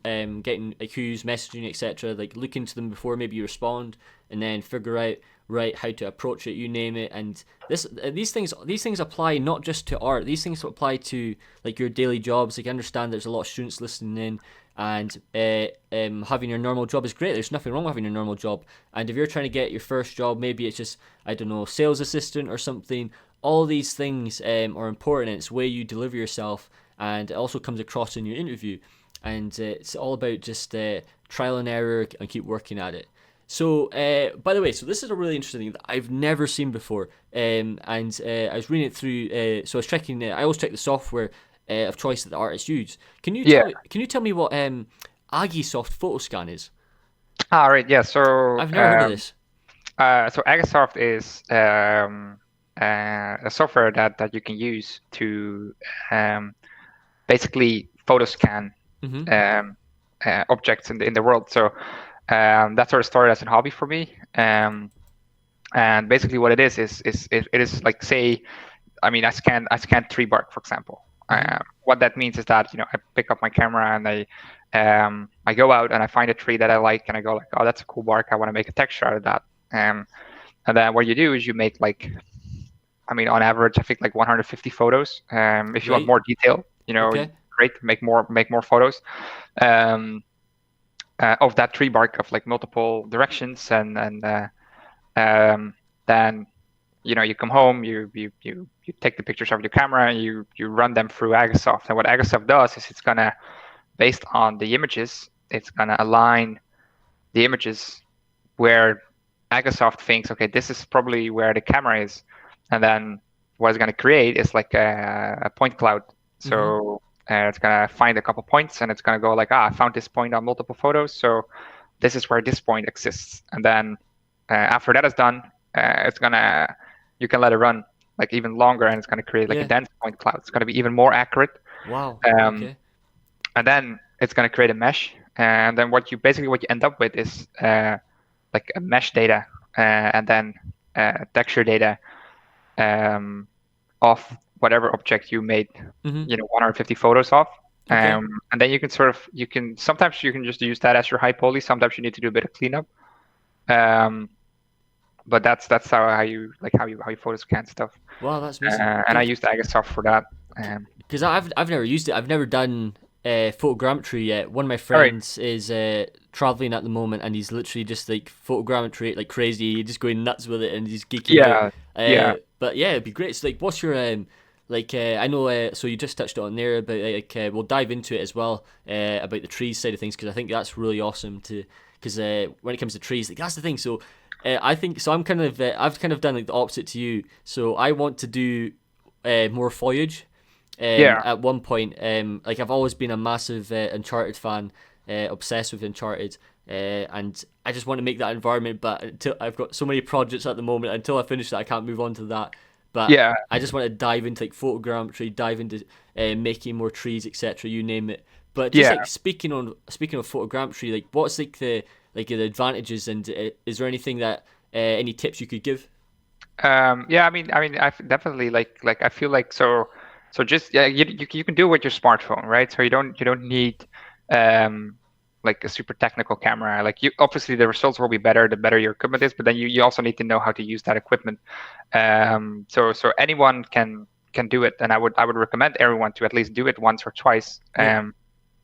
getting, like who's messaging, etc. Like look into them before maybe you respond, and then figure out right how to approach it, you name it. And these things apply not just to art. These things apply to like your daily jobs. Like I understand there's a lot of students listening in, and having your normal job is great. There's nothing wrong with having your normal job. And if you're trying to get your first job, maybe it's just, I don't know, sales assistant or something. All these things are important. It's the way you deliver yourself, and it also comes across in your interview. And it's all about just trial and error and keep working at it. So, by the way, so this is a really interesting thing that I've never seen before. And I was reading it through. So I was checking. I always check the software of choice that the artists use. Can you Yeah. tell me? Can you tell me what Agisoft Photoscan is? All right. Yeah. So I've never heard of this. so Agisoft is a software that you can use to basically photo scan Mm-hmm. objects in the world. So that sort of started as a hobby for me. And basically what it is it is like, say, I mean, I scanned tree bark, for example. Mm-hmm. What that means is that I pick up my camera and I go out and I find a tree that I like and I go like, oh, that's a cool bark. I want to make a texture out of that. And then what you do is you make like, I mean, on average, I think like 150 photos. If you want Right. more detail, Okay. great, make more photos of that tree bark of like multiple directions, and then you come home, you take the pictures of your camera, and you run them through Agisoft. And what Agisoft does is it's gonna, based on the images, it's gonna align the images where Agisoft thinks, okay, this is probably where the camera is, and then what it's gonna create is like a point cloud. So it's gonna find a couple points and it's gonna go like, I found this point on multiple photos, so this is where this point exists. And then after that is done, you can let it run like even longer, and it's gonna create like Yeah. a dense point cloud. It's gonna be even more accurate. Wow. Um, Okay. and then it's gonna create a mesh, and then what you end up with is like a mesh data and then texture data of whatever object you made, Mm-hmm. 150 photos of. Okay. And then sometimes you can just use that as your high poly. Sometimes you need to do a bit of cleanup. But that's how you photo scan stuff. Wow, that's amazing. And I used Agisoft for that. Because I've never used it. I've never done photogrammetry yet. One of my Alright. friends is traveling at the moment, and he's literally just like photogrammetry it like crazy, just going nuts with it, and he's geeking out. Yeah. But yeah, it'd be great. So like, what's your I know. So you just touched on there about we'll dive into it as well about the trees side of things, because I think that's really awesome to, because when it comes to trees, like that's the thing. So I think so. I've kind of done like the opposite to you. So I want to do more foliage. Yeah. At one point, like I've always been a massive Uncharted fan, obsessed with Uncharted, and I just want to make that environment. But until I've got so many projects at the moment, until I finish that, I can't move on to that. but Yeah. I just want to dive into like photogrammetry, dive into making more trees, etc. You name it. But just Yeah. like speaking of photogrammetry, like what's like the advantages, and is there anything that any tips you could give? Yeah, I definitely I feel like so just yeah, you can do it with your smartphone, right? So you don't need um like a super technical camera. Like you obviously the results will be better the better your equipment is, but then you also need to know how to use that equipment. So anyone can do it, and I would recommend everyone to at least do it once or twice, Yeah.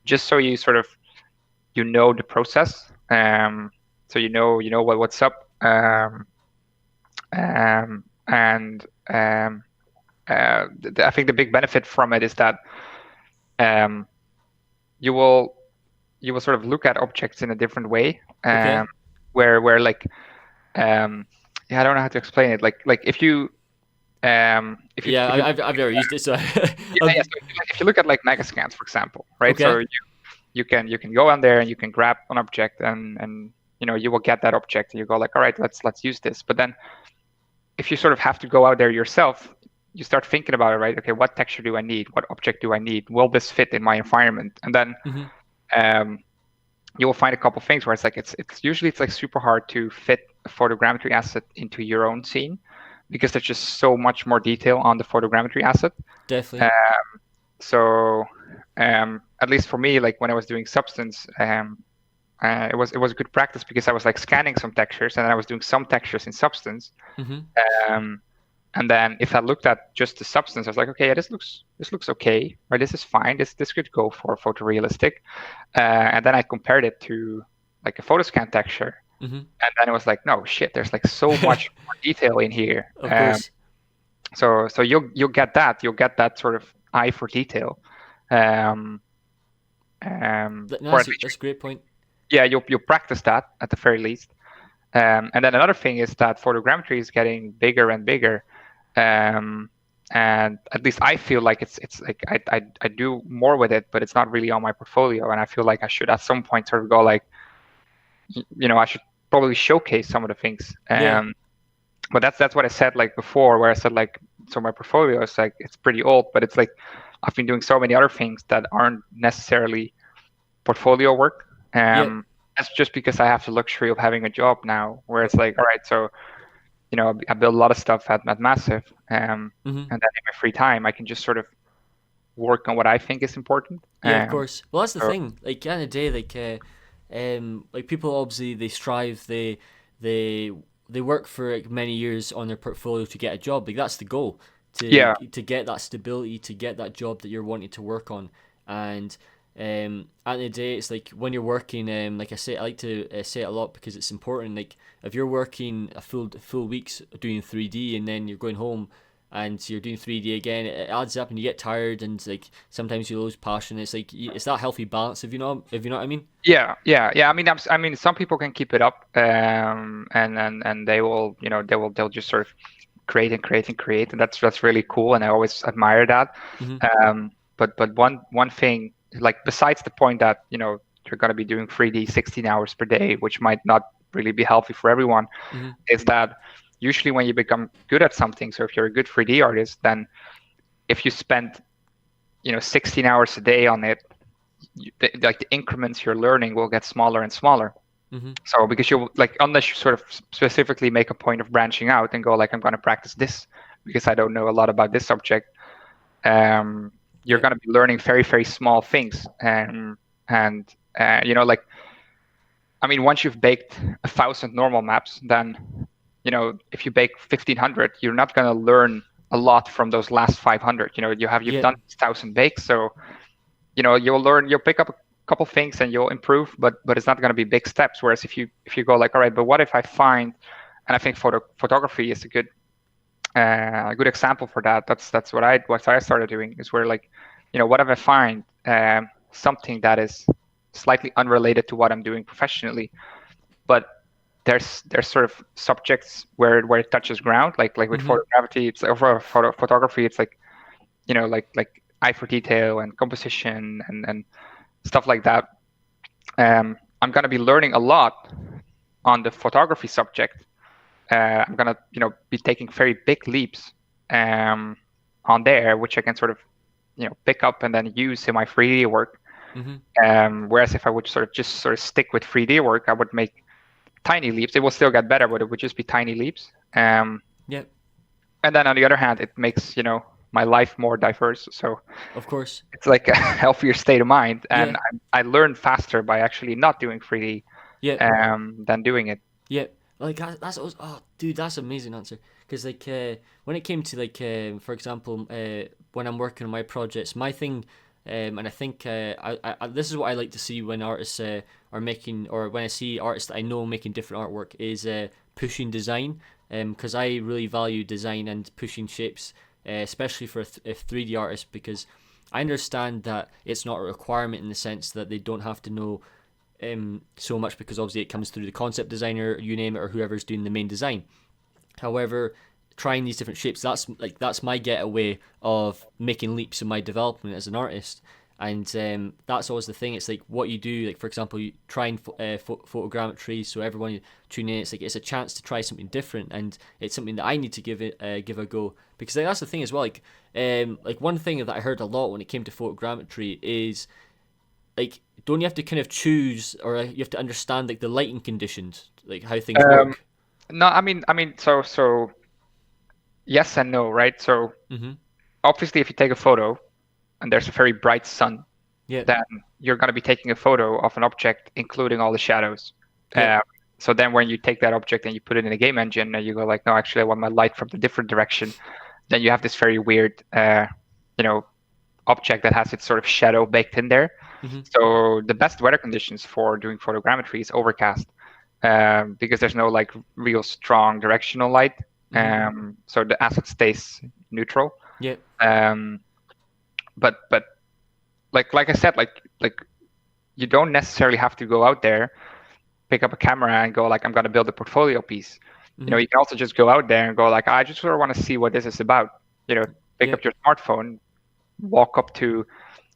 just so you sort of you know the process, so you know what's up. And I think the big benefit from it is that um, you will sort of look at objects in a different way, Okay. where like yeah, I don't know how to explain it. Like Yeah, if you I've never used it, so yeah, yeah, so if you look at like megascans, for example, right? okay. So you can go on there and you can grab an object, and you will get that object and you go like, all right, let's use this. But then if you sort of have to go out there yourself, you start thinking about it, right? Okay, what texture do I need? What object do I need? Will this fit in my environment? And then Hmm. um, you will find a couple things where it's like it's usually it's like super hard to fit a photogrammetry asset into your own scene because there's just so much more detail on the photogrammetry asset. Definitely. So at least for me, like when I was doing Substance, it was a good practice because I was like scanning some textures and then I was doing some textures in Substance. Hmm. Um, and then if I looked at just the Substance, I was like, okay, yeah, this looks okay, right? This is fine. This could go for photorealistic. And then I compared it to like a photoscan texture, Hmm. and then it was like, no shit, there's like so much more detail in here. Of course. So you'll get that sort of eye for detail. Um, No, or that's at least, that's a great point. yeah, you'll practice that at the very least. And then another thing is that photogrammetry is getting bigger and bigger. And at least I feel like it's like I do more with it, but it's not really on my portfolio. And I feel like I should at some point sort of go like, I should probably showcase some of the things. Yeah. But that's what I said like before, where I said like, so my portfolio is like it's pretty old, but it's like I've been doing so many other things that aren't necessarily portfolio work. Yeah. That's just because I have the luxury of having a job now, where it's like, all right, so I build a lot of stuff at Massive, and Hmm. then in my free time, I can just sort of work on what I think is important. Yeah, of course. Well, that's the So thing. Like, at the end of the day, like people obviously they strive, they they work for like many years on their portfolio to get a job. Like that's the goal yeah, to get that stability, to get that job that you're wanting to work on. And at the end of the day, it's like when you're working. Like I say, I like to say it a lot because it's important. Like if you're working a full weeks doing 3D and then you're going home and you're doing 3D again, it adds up and you get tired and like sometimes you lose passion. It's like it's that healthy balance, if you know what I mean. yeah. I mean, some people can keep it up, and they will, they'll just sort of create and create and create, and that's really cool, and I always admire that. Hmm. But one thing, like besides the point that you're going to be doing 3D 16 hours per day, which might not really be healthy for everyone, Hmm. is that usually when you become good at something, so if you're a good 3D artist, then if you spend 16 hours a day on it, like the increments you're learning will get smaller and smaller. Hmm. So because you like, unless you sort of specifically make a point of branching out and go like, I'm going to practice this because I don't know a lot about this subject, you're Yeah. going to be learning very, very small things. And like, I mean, once you've baked 1,000 normal maps, then if you bake 1,500, you're not going to learn a lot from those last 500. You've Yeah. done 1,000 bakes, so you'll pick up a couple things and you'll improve, but it's not going to be big steps. Whereas if you go like, all right, but what if I find, and I think photography is a good example for that. That's what I started doing, is where like, what if I find something that is slightly unrelated to what I'm doing professionally, but there's sort of subjects where it touches ground, like with Hmm. photogravity, it's over photography, it's like like eye for detail and composition and stuff like that. I'm going to be learning a lot on the photography subject. I'm going to be taking very big leaps on there, which I can sort of pick up and then use in my 3D work. Whereas if I would just stick with 3D work, I would make tiny leaps. It will still get better, but it would just be tiny leaps. Yep. And then on the other hand, it makes my life more diverse. So of course, it's like a healthier state of mind, and I learn faster by actually not doing 3D than doing it. Yeah, like that's oh dude, that's an amazing answer. Because like when it came to like for example when I'm working on my projects, my thing. And I think I this is what I like to see when artists are making, or when I see artists that I know making different artwork, is pushing design. Because I really value design and pushing shapes, especially for a 3D artist, because I understand that it's not a requirement in the sense that they don't have to know so much, because obviously it comes through the concept designer, you name it, or whoever's doing the main design. However, trying these different shapes, that's my getaway of making leaps in my development as an artist. And that's always the thing. It's like what you do, like for example, you trying photogrammetry, so everyone tuning in, it's like it's a chance to try something different, and it's something that I need to give a go, because like, that's the thing as well. Like one thing that I heard a lot when it came to photogrammetry is like, don't you have to kind of choose, or you have to understand like the lighting conditions, like how things work? No, I mean, so yes and no, right? So obviously, if you take a photo and there's a very bright sun, then you're going to be taking a photo of an object, including all the shadows. So then when you take that object and you put it in a game engine, and you go like, no, actually, I want my light from the different direction, then you have this very weird, object that has its sort of shadow baked in there. So the best weather conditions for doing photogrammetry is overcast, because there's no like real strong directional light. So the asset stays neutral. But like I said, like you don't necessarily have to go out there, pick up a camera and go like, I'm gonna build a portfolio piece. You can also just go out there and go like, I just sort of want to see what this is about. Pick up your smartphone, walk up to,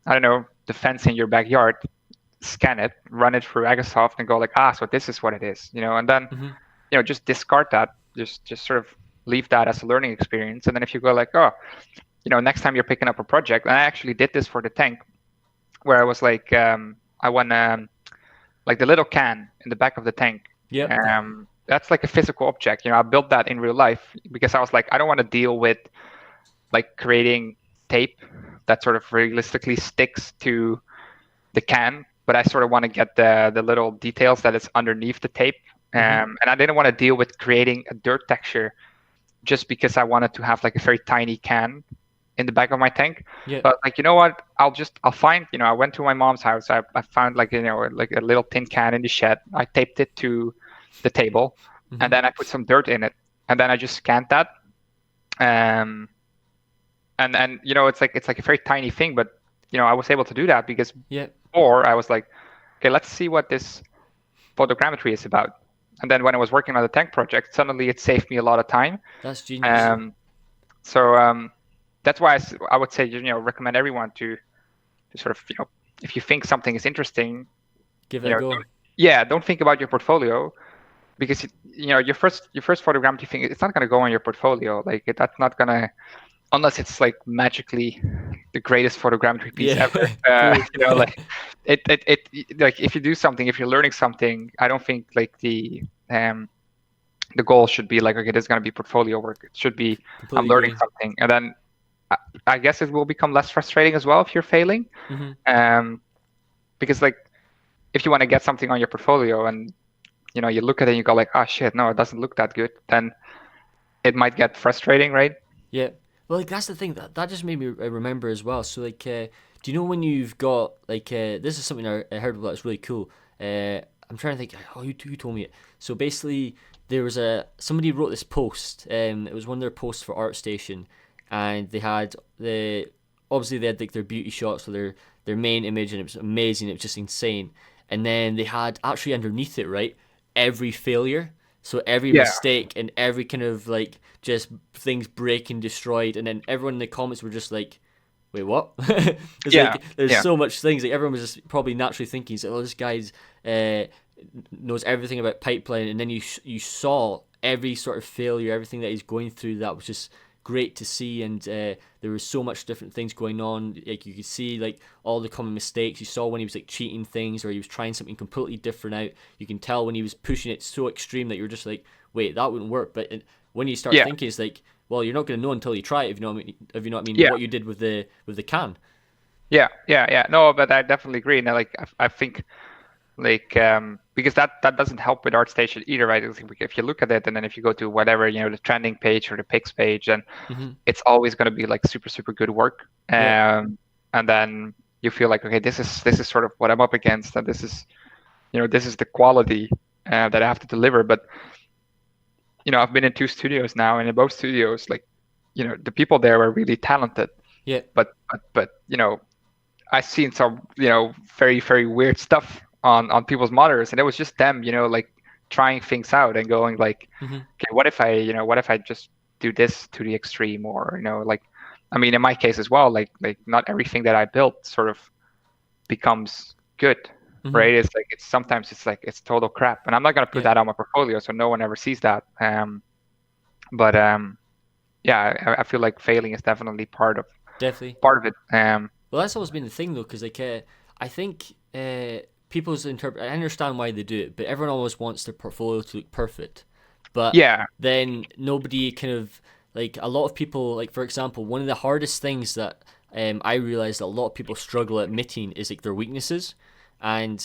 I don't know, the fence in your backyard, scan it, run it through Agisoft, and go like, so this is what it is. And then just discard that, just sort of leave that as a learning experience. And then if you go like, next time you're picking up a project, and I actually did this for the tank, where I was like, I want like the little can in the back of the tank. That's like a physical object. I built that in real life because I was like, I don't want to deal with like creating tape that sort of realistically sticks to the can, but I sort of want to get the little details that is underneath the tape. And I didn't want to deal with creating a dirt texture just because I wanted to have like a very tiny can in the back of my tank. But like, you know what, I'll find, I went to my mom's house, I found like, like a little tin can in the shed. I taped it to the table, and then I put some dirt in it, and then I just scanned that. And it's like a very tiny thing, but I was able to do that because before I was like, okay, let's see what this photogrammetry is about. And then when I was working on the tank project, suddenly it saved me a lot of time. That's genius. So that's why I would say, recommend everyone to sort of, if you think something is interesting, give it a go. Don't think about your portfolio, because your first photogrammetry thing, it's not going to go on your portfolio. Like that's not going to, unless it's like magically the greatest photogrammetry piece ever. Like like if you do something, if you're learning something, I don't think like the goal should be like, okay, this is going to be portfolio work. It should be, I'm learning something. And then I guess it will become less frustrating as well if you're failing. Because like, if you want to get something on your portfolio and, you look at it and you go like, oh shit, no, it doesn't look that good, then it might get frustrating, right? Well, like that's the thing that just made me remember as well. So like, do you know when you've got like this is something I heard about that's really cool. I'm trying to think. Who told me it? So basically, there was somebody wrote this post. It was one of their posts for ArtStation, and they had obviously they had like their beauty shots for their main image, and it was amazing. It was just insane. And then they had actually underneath it, right, every failure. So every mistake and every kind of like just things breaking, destroyed, and then everyone in the comments were just like, "Wait, what?" Like, there's so much things. Like everyone was just probably naturally thinking, "Oh, this guy's knows everything about pipeline," and then you saw every sort of failure, everything that he's going through. That was just great to see, and there was so much different things going on. Like you could see like all the common mistakes. You saw when he was like cheating things, or he was trying something completely different out. You can tell when he was pushing it so extreme that you're just like, wait, that wouldn't work. But when you start Yeah. thinking, it's like, well, you're not going to know until you try it. If you know what I mean, if you know what I mean, Yeah. what you did with the can. Yeah. No, but I definitely agree. And like I think like because that doesn't help with ArtStation either, right? I think if you look at it, and then if you go to whatever, the trending page or the picks page, then Mm-hmm. it's always going to be like super good work. Yeah. And then you feel like, okay, this is sort of what I'm up against, and this is the quality that I have to deliver. But I've been in 2 studios now, and in both studios, like the people there are really talented. Yeah. But I've seen some very weird stuff on people's monitors, and it was just them like trying things out and going like, Mm-hmm. okay, what if I just do this to the extreme, or like, I mean, in my case as well, like not everything that I built sort of becomes good, Mm-hmm. right? Sometimes it's total crap, and I'm not gonna put Yeah. that on my portfolio so no one ever sees that. But yeah, I feel like failing is definitely Definitely. part of it. Well, that's always been the thing though, because like I think people's interpret. I understand why they do it, but everyone always wants their portfolio to look perfect. But Yeah, then nobody kind of like a lot of people like for example, one of the hardest things that I realized that a lot of people struggle admitting is like their weaknesses. And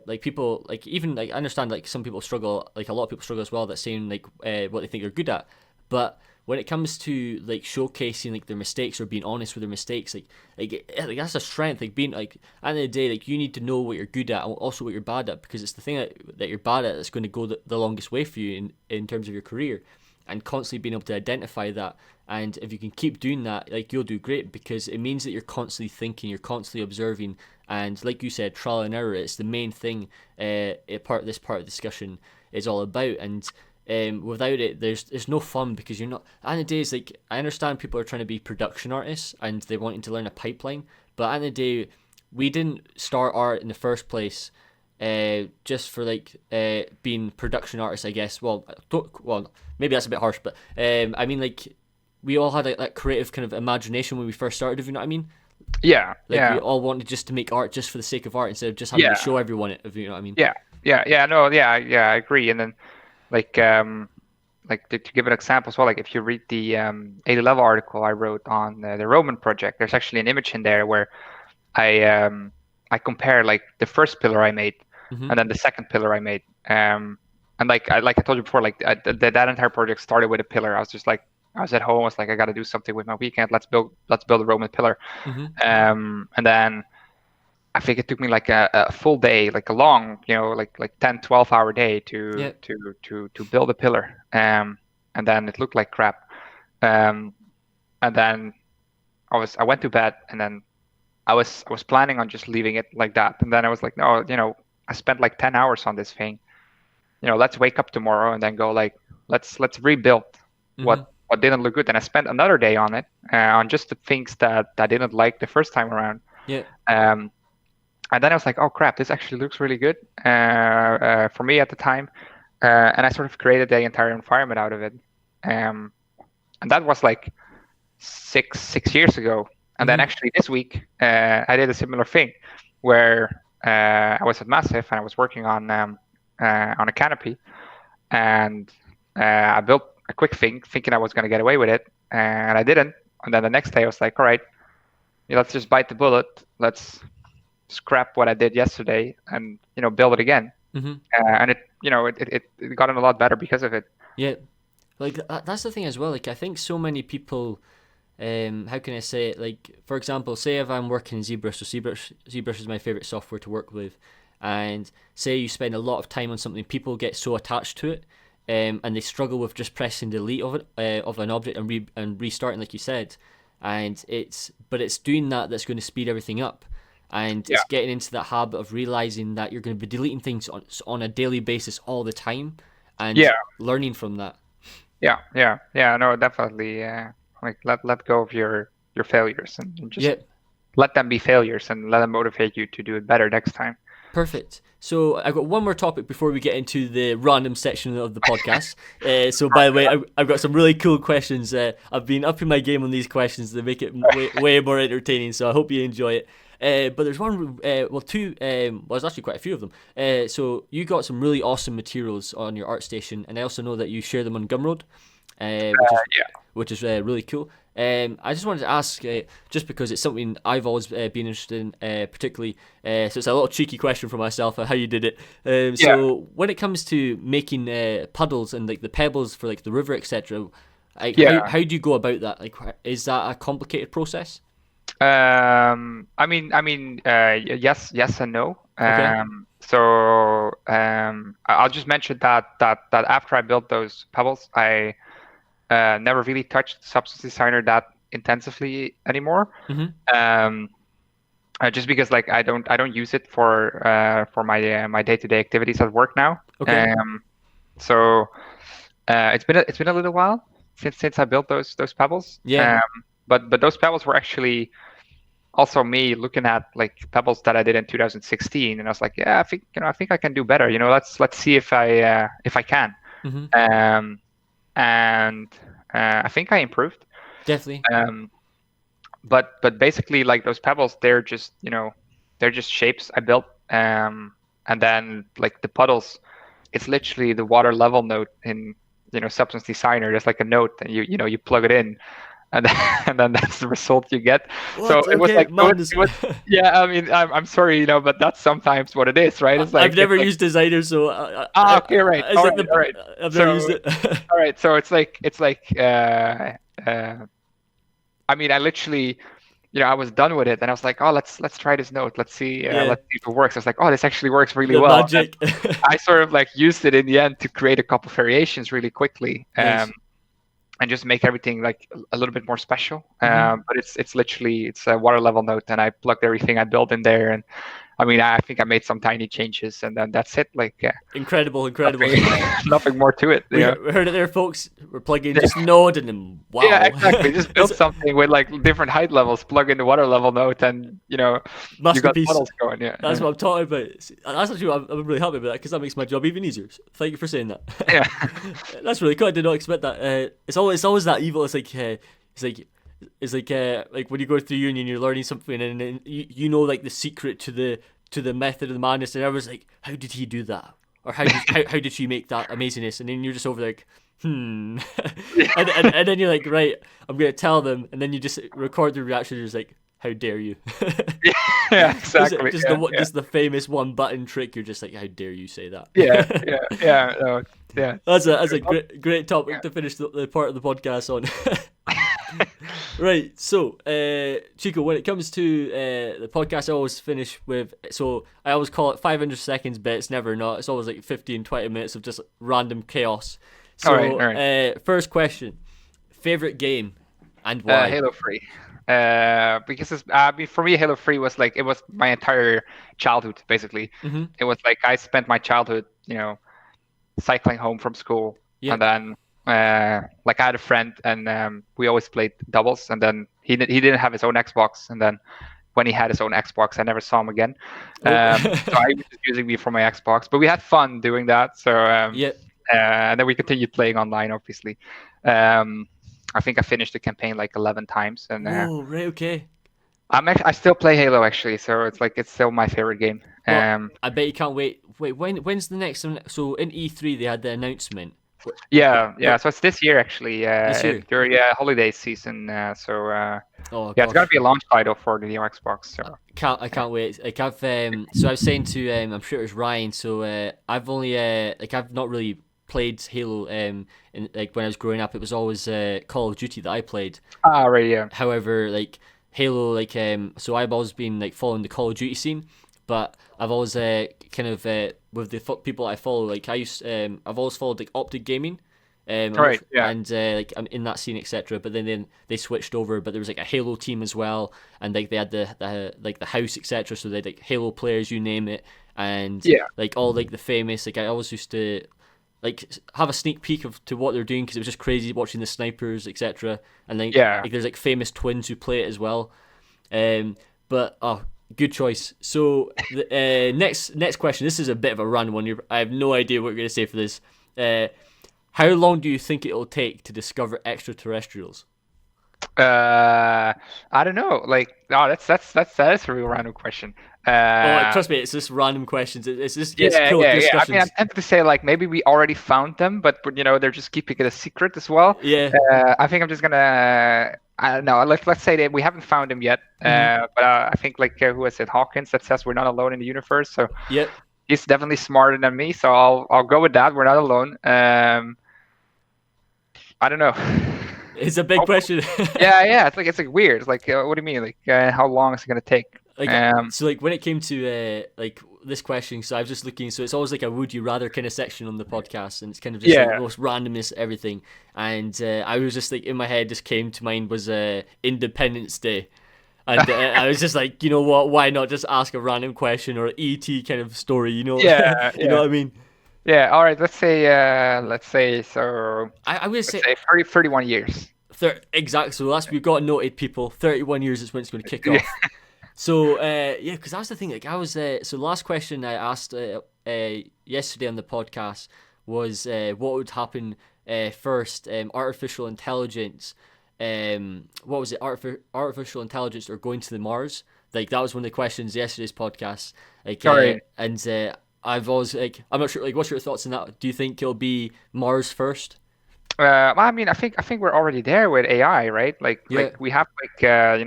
like people like even like I understand like some people struggle, like a lot of people struggle as well, that saying like what they think they're good at. But when it comes to like showcasing like their mistakes or being honest with their mistakes, like that's a strength. Like being like at the end of the day, like you need to know what you're good at and also what you're bad at, because it's the thing that you're bad at that's going to go the longest way for you in terms of your career, and constantly being able to identify that. And if you can keep doing that, like you'll do great, because it means that you're constantly thinking, you're constantly observing, and like you said, trial and error. It's the main thing. Part of the discussion is all about, and without it, there's no fun, because you're not. At the end of the day, it's like I understand people are trying to be production artists and they're wanting to learn a pipeline, but at the end of the day, we didn't start art in the first place just for like being production artists, I guess. Well, maybe that's a bit harsh, but I mean like we all had that creative kind of imagination when we first started, if you know what I mean. yeah, Like yeah, we all wanted just to make art just for the sake of art instead of just having yeah, to show everyone it, if you know what I mean. yeah. No, yeah, I agree. And then like to give an example as well, like if you read the 80 level article I wrote on the Roman project, there's actually an image in there where I compare like the first pillar I made Mm-hmm. and then the second pillar I made. And like I told you before, like that entire project started with a pillar. I was just like, I was at home. I was like, I got to do something with my weekend. Let's build a Roman pillar. Mm-hmm. And then I think it took me like a full day, like a long, like 10, 12-hour day Yeah. to build a pillar. And then it looked like crap. And then I went to bed, and then I was planning on just leaving it like that. And then I was like, no, I spent like 10 hours on this thing. Let's wake up tomorrow and then go like, let's rebuild Mm-hmm. what didn't look good. And I spent another day on it, on just the things that I didn't like the first time around. Yeah. And then I was like, oh crap, this actually looks really good for me at the time. And I sort of created the entire environment out of it. And that was like six years ago. And then Mm-hmm. actually this week, I did a similar thing where I was at Massive and I was working on a canopy, and I built a quick thing thinking I was going to get away with it, and I didn't. And then the next day I was like, all right, let's just bite the bullet. Let's scrap what I did yesterday and build it again. Mm-hmm. And it gotten a lot better because of it. Yeah. Like that's the thing as well. Like I think so many people, how can I say it? Like for example, say if I'm working in ZBrush, so ZBrush is my favorite software to work with, and say you spend a lot of time on something, people get so attached to it, and they struggle with just pressing delete of it of an object and restarting, like you said, and it's doing that's going to speed everything up. And Yeah. it's getting into that habit of realizing that you're going to be deleting things on a daily basis all the time, and Yeah. learning from that. Yeah. No, definitely. Like let go of your failures and just Yeah, let them be failures and let them motivate you to do it better next time. Perfect. So I've got one more topic before we get into the random section of the podcast. So by the way, I've got some really cool questions. I've been upping my game on these questions to make it way more entertaining. So I hope you enjoy it. But there's one, two, there's actually quite a few of them. So you got some really awesome materials on your ArtStation, and I also know that you share them on Gumroad, which is really cool. I just wanted to ask, just because it's something I've always been interested in, particularly, so it's a little cheeky question for myself, how you did it. So when it comes to making puddles and like the pebbles for like the river, etc., how do you go about that? Like, is that a complicated process? Yes and no. Okay. I'll just mention that after I built those pebbles, I never really touched Substance Designer that intensively anymore. Mm-hmm. Just because like I don't use it for my day-to-day activities at work now. Okay. It's been a little while since I built those pebbles. Yeah. But those pebbles were actually also me looking at like pebbles that I did in 2016, and I was like, yeah, I think I can do better. Let's see if I can. Mm-hmm. And I think I improved. Definitely. But basically, like those pebbles, they're just shapes I built. And then like the puddles, it's literally the water level note in Substance Designer. There's like a note, and you plug it in, and then that's the result you get. What? So it was Okay, like yeah. I mean, I'm sorry, but that's sometimes what it is, right? It's like I've never used Designer, so okay, right. All right. I've never used it. All right, so it's like I mean, I literally, I was done with it, and I was like, oh, let's try this note. Let's see if it works. I was like, oh, this actually works really The well. magic. I sort of like used it in the end to create a couple variations really quickly. Nice. And just make everything like a little bit more special. Mm-hmm. But it's literally a water level note, and I plugged everything I built in there. And I mean, I think I made some tiny changes, and then that's it. Like incredible. Nothing more to it. We heard it there, folks. We're plugging just Node, and then wow. Yeah, exactly. Just build something with like different height levels, plug in the water level note, and you got puddles going. Yeah, that's what I'm talking about. That's actually I'm really happy about that, because that makes my job even easier. So thank you for saying that. Yeah, that's really cool. I did not expect that. It's always that evil. It's like when you go through uni and you're learning something, and then you know like the secret to the method of the madness, and everyone's like, how did he do that, or how did she make that amazingness, and then you're just over like, and then you're like, right, I'm gonna tell them, and then you just record the reaction. You're just like, how dare you? Yeah, exactly. Just the famous one button trick. You're just like, how dare you say that? Yeah. That's a great topic to finish the part of the podcast on. Right, so Chico, when it comes to the podcast, I always finish with, so I always call it 500 seconds, but it's never not. It's always like 15-20 minutes of just random chaos. So all right. First question, favorite game and why? Halo 3. Because for me, Halo 3 was like, it was my entire childhood basically. Mm-hmm. It was like I spent my childhood cycling home from school. Yep. And then like I had a friend, and we always played doubles, and then he didn't have his own Xbox, and then when he had his own Xbox, I never saw him again. So he was just using me for my Xbox, but we had fun doing that. So and then we continued playing online, obviously. I think I finished the campaign like 11 times, and oh, right, okay. I still play Halo actually, so it's still my favorite game. Well, I bet you can't wait. Wait, when's the next one? So in E3 they had the announcement. Yeah. So it's this year actually. This year? During holiday season. It's gonna be a launch title for the new Xbox. So I can't wait. Like so I was saying to I'm sure it was Ryan. So I've only I've not really played Halo. In like when I was growing up, it was always Call of Duty that I played. Ah, right, yeah. However, like Halo, so I've always been like following the Call of Duty scene. But I've always kind of with the people I follow, like I've always followed like Optic Gaming, right, yeah, and like I'm in that scene, etc. But then they switched over, but there was like a Halo team as well, and like they had the house, etc. So they had like Halo players, you name it, and like all like the famous, like I always used to like have a sneak peek to what they're doing, because it was just crazy watching the snipers, etc. And like there's like famous twins who play it as well, but Good choice. So the next question. This is a bit of a random one. I have no idea what you're gonna say for this. How long do you think it'll take to discover extraterrestrials? I don't know. Like, no, that is a real random question. Oh, Uh, trust me, it's just random questions. It's just yeah, cool yeah, yeah. I mean, I'm discussions. tempted to say like maybe we already found them, but they're just keeping it a secret as well. Yeah. I think I'm just gonna. I don't know. Let's say that we haven't found them yet. Hmm. But I think like who is it? Hawkins that says we're not alone in the universe. So Yep. he's definitely smarter than me. So I'll go with that. We're not alone. I don't know. It's a big question. Yeah, yeah. It's like weird. It's like what do you mean? Like how long is it gonna take? Like Um, so, like when it came to like this question, so I was just looking. So it's always like a would you rather kind of section on the podcast, and it's kind of just like the yeah. most randomness everything. And I was just like in my head, just came to mind was Independence Day. And I was just like, you know what? Why not just ask a random question or an ET kind of story? You know, Yeah, you know yeah. what I mean? Yeah, all right. Let's say so. I would Let's say say 31 years. exactly. So that's we've got noted people. 31 years is when it's going to kick Yeah. off. So yeah, because that's the thing. Like I was so the last question I asked yesterday on the podcast was what would happen first? Artificial intelligence. What was it? Artificial intelligence or going to the Mars? Like that was one of the questions yesterday's podcast. Like Sorry. and I've always like I'm not sure. Like, what's your thoughts on that? Do you think it'll be Mars first? Well, I mean, I think we're already there with AI, right? Like Yeah, we have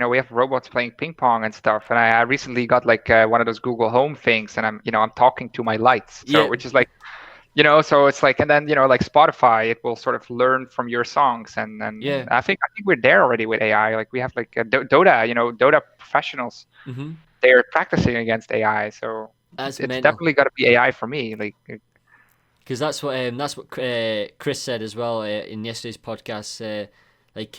we have robots playing ping pong and stuff. And I recently got like one of those Google Home things, and I'm talking to my lights. So yeah, which is like so it's like, and then like Spotify, it will sort of learn from your songs, and yeah. I think we're there already with AI. Like we have like Dota, Dota professionals. Mhm. They're practicing against AI, so That's it's mental. definitely got to be AI for me. Like, Because that's what Chris said as well in yesterday's podcast. Like,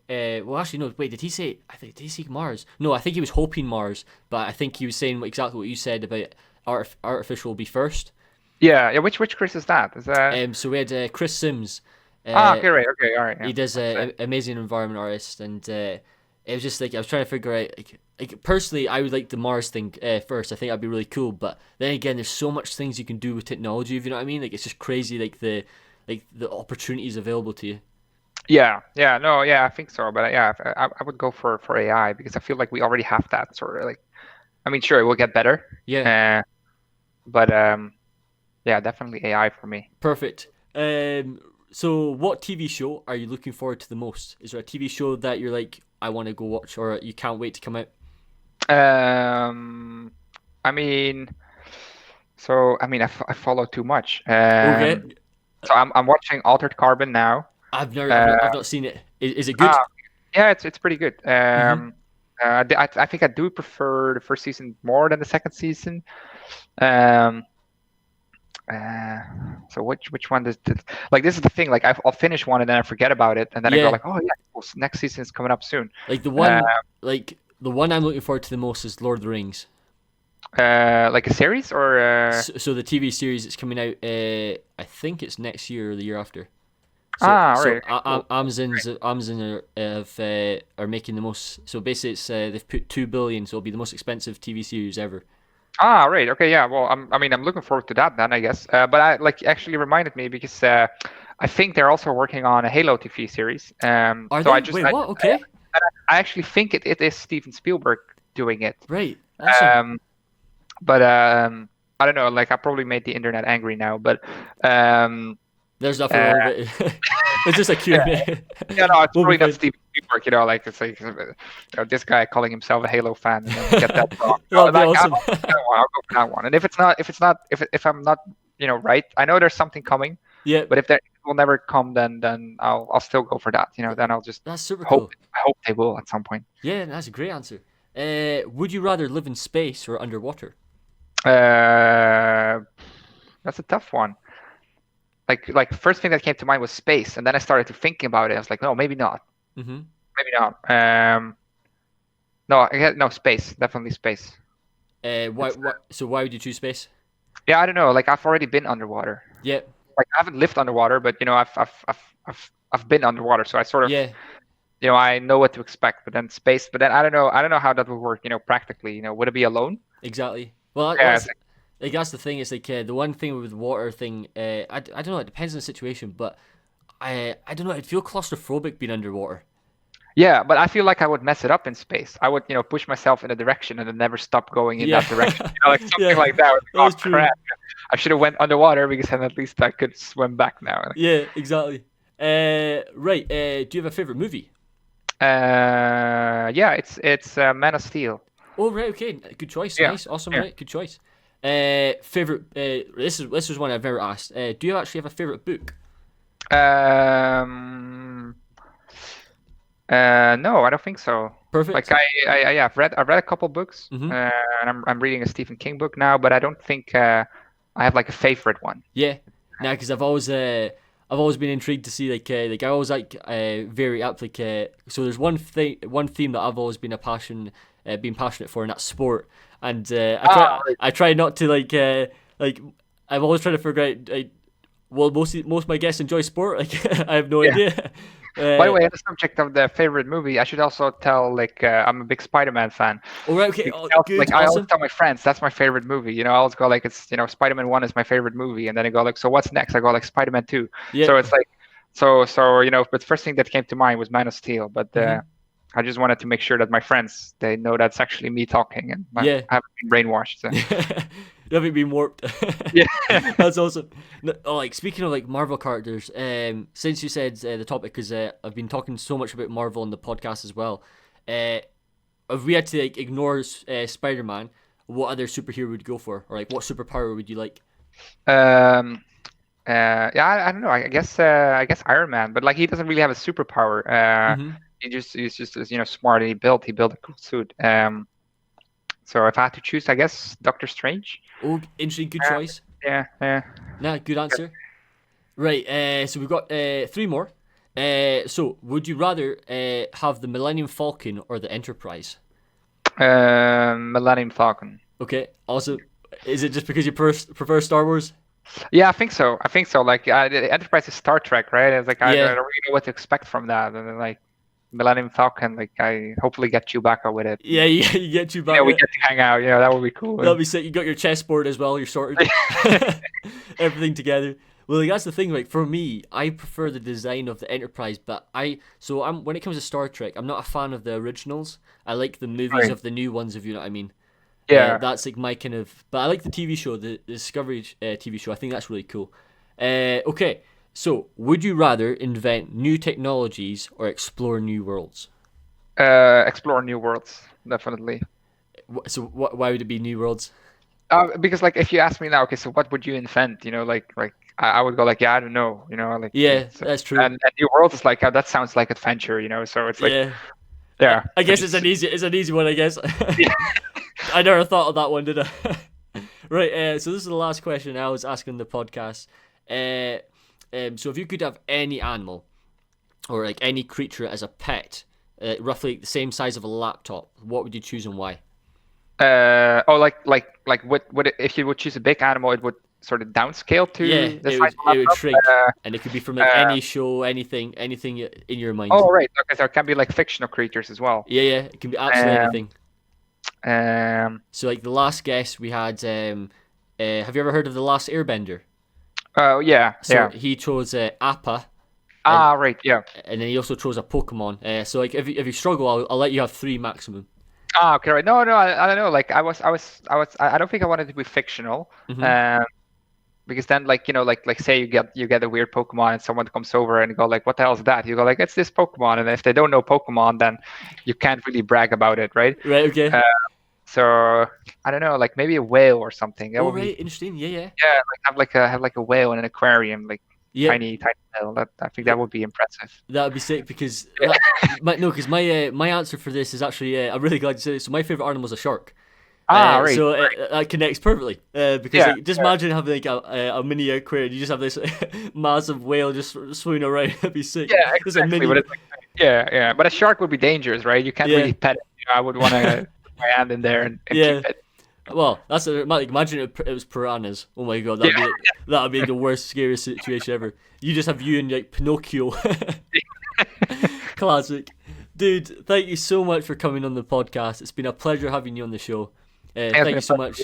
well, actually, no. Wait, did he say? I think did he say Mars? No, I think he was hoping Mars, but I think he was saying exactly what you said about artificial will be first. yeah, yeah. Which Chris is that? Is that? So we had Chris Sims. Okay, right. Okay, all right. Yeah. He does That's it. amazing environment artist, and it was just like I was trying to figure out like personally I would like the Mars thing first. I think that'd be really cool, but then again, there's so much things you can do with technology. If you know what I mean, like it's just crazy, like the opportunities available to you. Yeah, yeah. No, yeah. I think so, but yeah, I would go for AI because I feel like we already have that sort of like. I mean, sure, it will get better, Yeah, uh, but yeah, definitely AI for me. perfect. So what TV show are you looking forward to the most? Is there a TV show that you're like I want to go watch or you can't wait to come out? Um, I mean, I follow too much. Okay, So I'm watching Altered Carbon now. I've Uh, not seen it. Is it good? ah, yeah, it's pretty good. Mm-hmm. I think I do prefer the first season more than the second season. Um, uh, so which one does like this is the thing. Like I'll finish one and then I forget about it, and then I go Yeah, like, oh yeah, well, next season is coming up soon. like Uh, the one I'm looking forward to the most is Lord of the Rings. like a series or So the TV series is coming out. I think it's next year or the year after. So all right, okay, cool. Amazon are making the most. So basically, it's they've put 2 billion. So it'll be the most expensive TV series ever. Right. Okay. Yeah. Well, I'm looking forward to that then, I guess. But I like actually reminded me because I think they're also working on a Halo TV series. Are So they? Wait, what? Okay, I actually think it is Steven Spielberg doing it. right, awesome. Um, but I don't know. Like I probably made the internet angry now, but um, There's nothing uh, wrong with it. It's just a yeah, Q&A. yeah, no, it's We'll be probably not fine. Steven Spielberg. Like it's like this guy calling himself a Halo fan and then get that wrong. That'll be Like awesome. I'll go for that one. And if I'm not right, I know there's something coming. Yeah, But if that will never come, then I'll still go for that. Then I'll just that's super hope cool. I hope they will at some point. Yeah, that's a great answer. Would you rather live in space or underwater? Uh, that's a tough one. Like first thing that came to mind was space, and then I started to thinking about it. I was like, no, maybe not, Mm-hmm. maybe not. No, no, space, definitely space. Why? It's What? So why would you choose space? yeah, I don't know. Like I've already been underwater. Yeah, Like I haven't lived underwater, but I've been underwater, so I sort of yeah. I know what to expect. But then space, but then I don't know how that would work, practically. Would it be alone? Exactly. Well, Yeah, that's like that's the thing. Is like the one thing with the water thing. I don't know. It depends on the situation, but I don't know. I'd feel claustrophobic being underwater. yeah, but I feel like I would mess it up in space. I would, push myself in a direction and then never stop going in Yeah. that direction. Like something Yeah, like that. Oh that's true. crap! I should have went underwater because then at least I could swim back now. Yeah, exactly. Right. Do you have a favorite movie? Yeah, it's Man of Steel. Oh, right. Okay. Good choice. Yeah, Nice. Awesome. yeah. Right. Good choice. Favorite. This is one I've never asked. Do you actually have a favorite book? Um, no, I don't think so. Perfect. Like yeah, I've read a couple books, Mhm. and I'm reading a Stephen King book now, but I don't think I have like a favorite one. Yeah. Nah, because I've always been intrigued to see like I always like very apt so there's one theme that I've always been been passionate for, and that's sport. And Right. I try not to like I've always tried to figure out well most of my guests enjoy sport. Like I have no Yeah. idea. By the way, on the subject of the favorite movie, I should also tell I'm a big Spider-Man fan. All right. Okay. Because Oh, good. like I always Awesome. tell my friends that's my favorite movie. I always go like it's Spider-Man 1 is my favorite movie, and then I go like, so what's next? I go like Spider-Man 2. Yeah. So it's like but the first thing that came to mind was Man of Steel, but I just wanted to make sure that my friends they know that's actually me talking and Yeah. I haven't been brainwashed. So. You haven't been warped. Yeah. That's awesome. Oh, like speaking of like Marvel characters, since you said the topic, because I've been talking so much about Marvel on the podcast as well. If we had to like ignore Spider-Man, what other superhero would you go for, or like what superpower would you like? Yeah, I don't know. I guess Iron Man, but like he doesn't really have a superpower. Mm-hmm. He's just smart and he built a cool suit. So if I had to choose, I guess Doctor Strange. Oh, interesting. Good choice. Yeah, yeah. Nah, good answer. Right. So we've got three more. So would you rather have the Millennium Falcon or the Enterprise? Millennium Falcon. Okay. Also, is it just because you prefer Star Wars? Yeah, I think so. Like the Enterprise is Star Trek, right? It's like I Yeah. don't really know what to expect from that. And then like Millennium Falcon, like I hopefully get Chewbacca with it. Yeah, you get you back. Yeah, we get to hang out. That would be cool. That'll be sick. You got your chessboard as well. You're sorted. Everything together. Well, like, that's the thing. Like for me, I prefer the design of the Enterprise, but I'm when it comes to Star Trek, I'm not a fan of the originals. I like the movies Right. of the new ones, if you know what I mean. Yeah. That's like my kind of. But I like the TV show, the Discovery TV show. I think that's really cool. Okay, so would you rather invent new technologies or explore new worlds? Explore new worlds, definitely. So why would it be new worlds? Because like if you ask me now, okay, so what would you invent? Like I would go like, yeah, I don't know. Like Yeah, so, that's true. and new worlds is like that sounds like adventure. So it's like Yeah. yeah. I guess it's an easy one. I guess. I never thought of that one, did I? Right. So this is the last question I was asking the podcast. So if you could have any animal, or like any creature as a pet, roughly the same size of a laptop, what would you choose and why? Like what if you would choose a big animal, it would sort of downscale to Yeah, the it size would of a laptop? shrink, and it could be from like any show, anything in your mind. Oh right, okay, so it can be like fictional creatures as well. Yeah, it can be absolutely Um, anything. So like the last guest we had, have you ever heard of the Last Airbender? Oh yeah, So yeah. he chose Appa, Right, yeah. and then he also chose a Pokemon. So like if you struggle, I'll let you have three maximum. Okay, right. No, I don't know. Like I don't think I wanted to be fictional. Mhm. Because then like say you get a weird Pokemon and someone comes over and go like, what the hell is that? You go like, it's this Pokemon, and if they don't know Pokemon, then you can't really brag about it, right? Right. Okay. So I don't know, like maybe a whale or something. That Oh, would right. be Interesting. Yeah. yeah, like have like a whale in an aquarium, like Yeah. tiny whale. That I think that would be impressive. That would be sick because because my answer for this is actually I'm really glad you said it. So my favorite animal is a shark. Right. So that connects perfectly because Yeah, like, just imagine having like a mini aquarium. You just have this massive whale just swimming around. That'd be sick. Yeah, Just a exactly. mini. But it's like, yeah. But a shark would be dangerous, right? You can't Yeah. really pet it. I would want to put my hand in there and Yeah. keep it. Well, that's like imagine it was piranhas. Oh my god, that'd be the worst, scariest situation ever. You just have you and like Pinocchio. Classic. Dude, thank you so much for coming on the podcast. It's been a pleasure having you on the show. Thank you so much.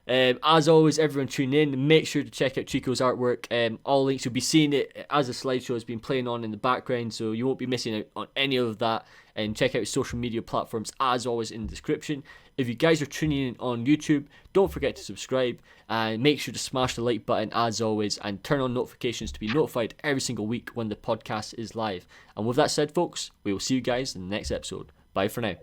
As always, everyone tune in. Make sure to check out Chico's artwork. All links, you'll be seeing it as a slideshow has been playing on in the background, so you won't be missing out on any of that. And check out his social media platforms, as always, in the description. If you guys are tuning in on YouTube, don't forget to subscribe and make sure to smash the like button as always and turn on notifications to be notified every single week when the podcast is live. And with that said, folks, we will see you guys in the next episode. Bye for now.